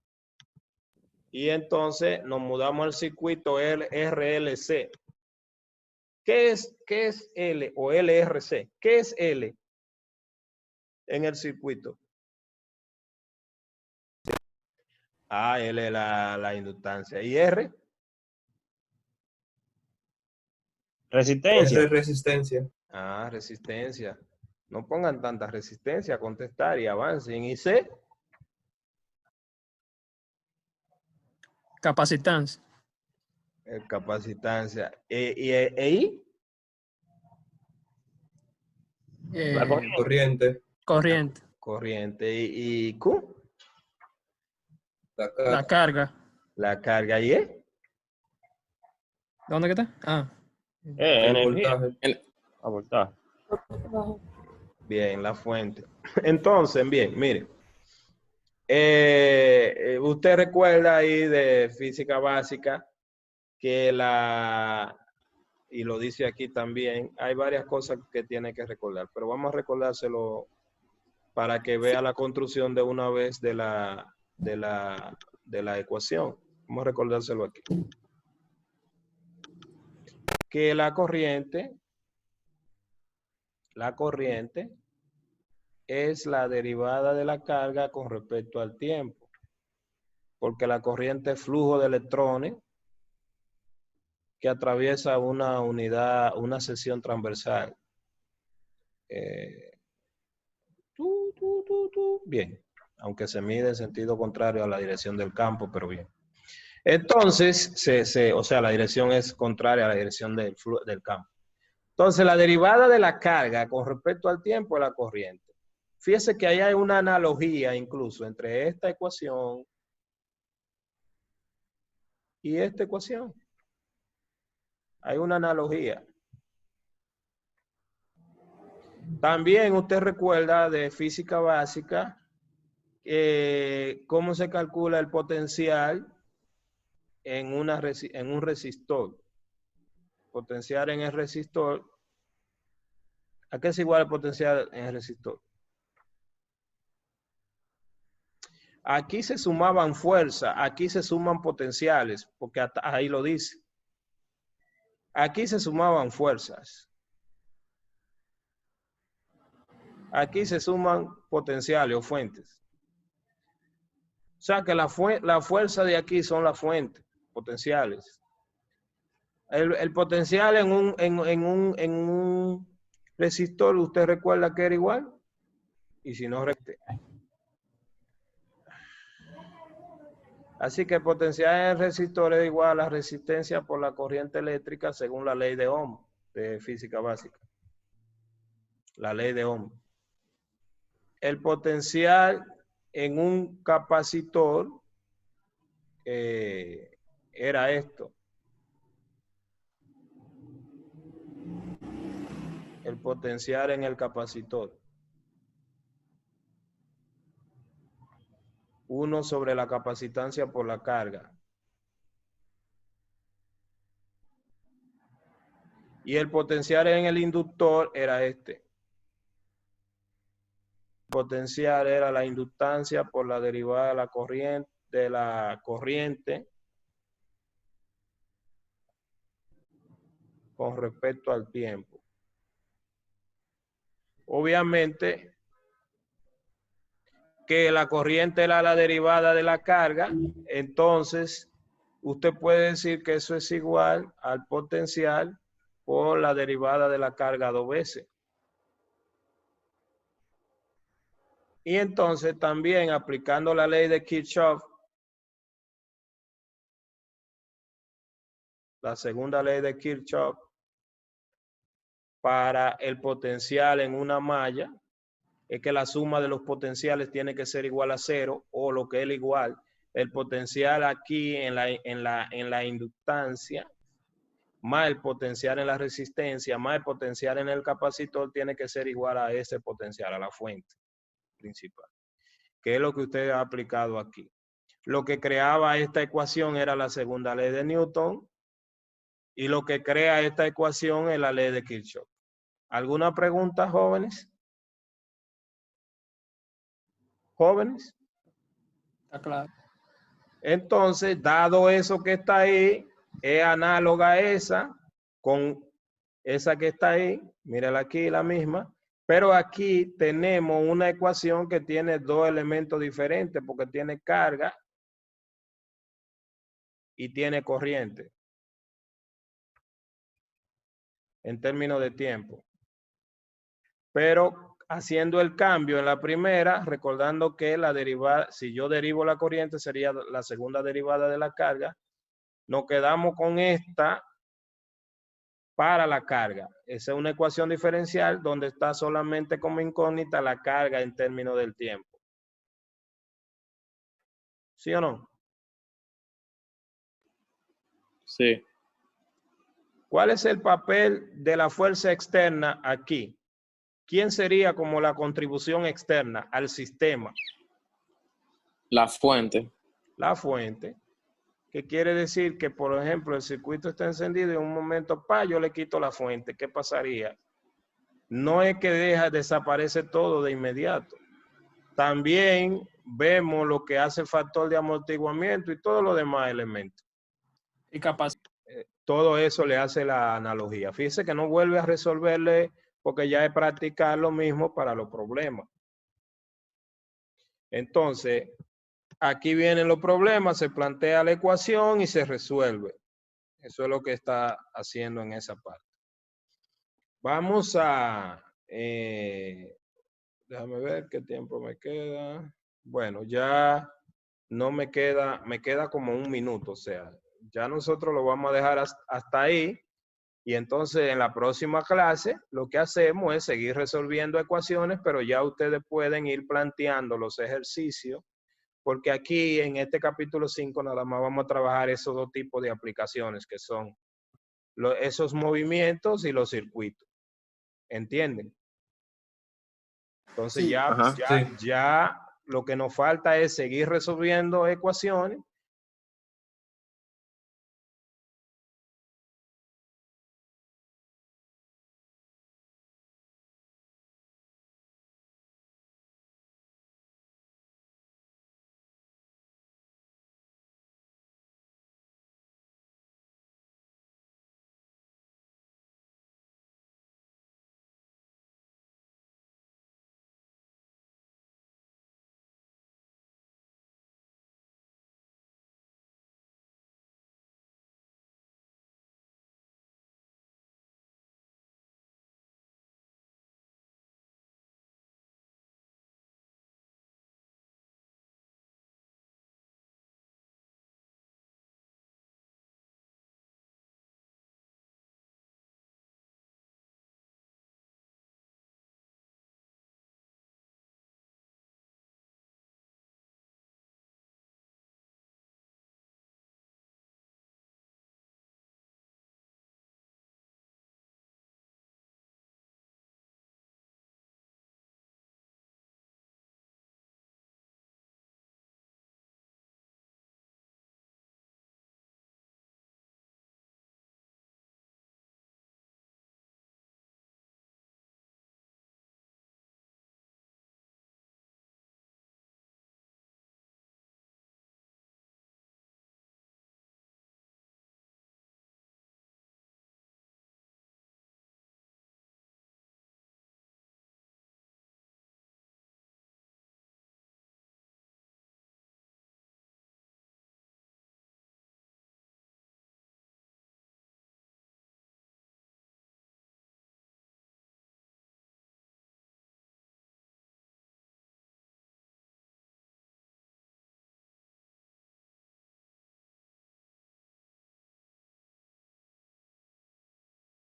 Y entonces nos mudamos al circuito RLC. ¿Qué es L o LRC? ¿Qué es L en el circuito? L es la inductancia. ¿Y R? Resistencia. Resistencia. Resistencia. No pongan tanta resistencia a contestar y avancen. ¿Y C? Capacitancia. Capacitancia. ¿I? La Corriente. Corriente. Corriente. ¿Y Q? La carga. La carga. ¿Y E? ¿Dónde que está? El energía. voltaje. Voltaje. Bien, la fuente. Entonces, bien, miren. Usted recuerda ahí de física básica que y lo dice aquí también, hay varias cosas que tiene que recordar, pero vamos a recordárselo para que vea la construcción de una vez de la ecuación. Vamos a recordárselo aquí. Que la corriente es la derivada de la carga con respecto al tiempo, porque la corriente es flujo de electrones que atraviesa una unidad, una sección transversal. Bien, aunque se mide en sentido contrario a la dirección del campo, pero bien. Entonces, o sea, la dirección es contraria a la dirección del campo. Entonces, la derivada de la carga con respecto al tiempo es la corriente. Fíjese que ahí hay una analogía incluso entre esta ecuación y esta ecuación. Hay una analogía. También usted recuerda de física básica cómo se calcula el potencial en un resistor. Potencial en el resistor. ¿A qué es igual el potencial en el resistor? Aquí se sumaban fuerzas, aquí se suman potenciales, porque ahí lo dice. Aquí se sumaban fuerzas. Aquí se suman potenciales o fuentes. O sea que la fuerza de aquí son las fuentes potenciales. El potencial en un resistor, ¿usted recuerda que era igual? Y si no, así que el potencial en el resistor es igual a la resistencia por la corriente eléctrica según la ley de Ohm de física básica. La ley de Ohm. El potencial en un capacitor era esto. El potencial en el capacitor. 1 sobre la capacitancia por la carga. Y el potencial en el inductor era este. El potencial era la inductancia por la derivada de la corriente con respecto al tiempo. Obviamente que la corriente era la derivada de la carga, entonces usted puede decir que eso es igual al potencial por la derivada de la carga 2 veces. Y entonces también aplicando la ley de Kirchhoff, la segunda ley de Kirchhoff, para el potencial en una malla, es que la suma de los potenciales tiene que ser igual a 0, o lo que es igual, el potencial aquí en la inductancia, más el potencial en la resistencia, más el potencial en el capacitor, tiene que ser igual a ese potencial, a la fuente principal, que es lo que usted ha aplicado aquí. Lo que creaba esta ecuación era la segunda ley de Newton, y lo que crea esta ecuación es la ley de Kirchhoff. ¿Alguna pregunta, jóvenes? ¿Jóvenes? Está claro. Entonces, dado eso que está ahí, es análoga a esa, con esa que está ahí, mírala aquí, la misma, pero aquí tenemos una ecuación que tiene dos elementos diferentes, porque tiene carga y tiene corriente, en términos de tiempo. Pero haciendo el cambio en la primera, recordando que la derivada, si yo derivo la corriente, sería la segunda derivada de la carga, nos quedamos con esta para la carga. Esa es una ecuación diferencial donde está solamente como incógnita la carga en términos del tiempo. ¿Sí o no? Sí. ¿Cuál es el papel de la fuerza externa aquí? ¿Quién sería como la contribución externa al sistema? La fuente. La fuente. ¿Qué quiere decir? Que, por ejemplo, el circuito está encendido y en un momento, yo le quito la fuente. ¿Qué pasaría? No es que desaparece todo de inmediato. También vemos lo que hace el factor de amortiguamiento y todos los demás elementos. Y capaz. Todo eso le hace la analogía. Fíjese que no vuelve a resolverle porque ya es practicar lo mismo para los problemas. Entonces, aquí vienen los problemas, se plantea la ecuación y se resuelve. Eso es lo que está haciendo en esa parte. Vamos a... déjame ver qué tiempo me queda. Bueno, ya no me queda como 1 minuto, o sea, ya nosotros lo vamos a dejar hasta ahí. Y entonces en la próxima clase lo que hacemos es seguir resolviendo ecuaciones, pero ya ustedes pueden ir planteando los ejercicios, porque aquí en este capítulo 5 nada más vamos a trabajar esos dos tipos de aplicaciones que son esos movimientos y los circuitos. ¿Entienden? Entonces Sí. ya lo que nos falta es seguir resolviendo ecuaciones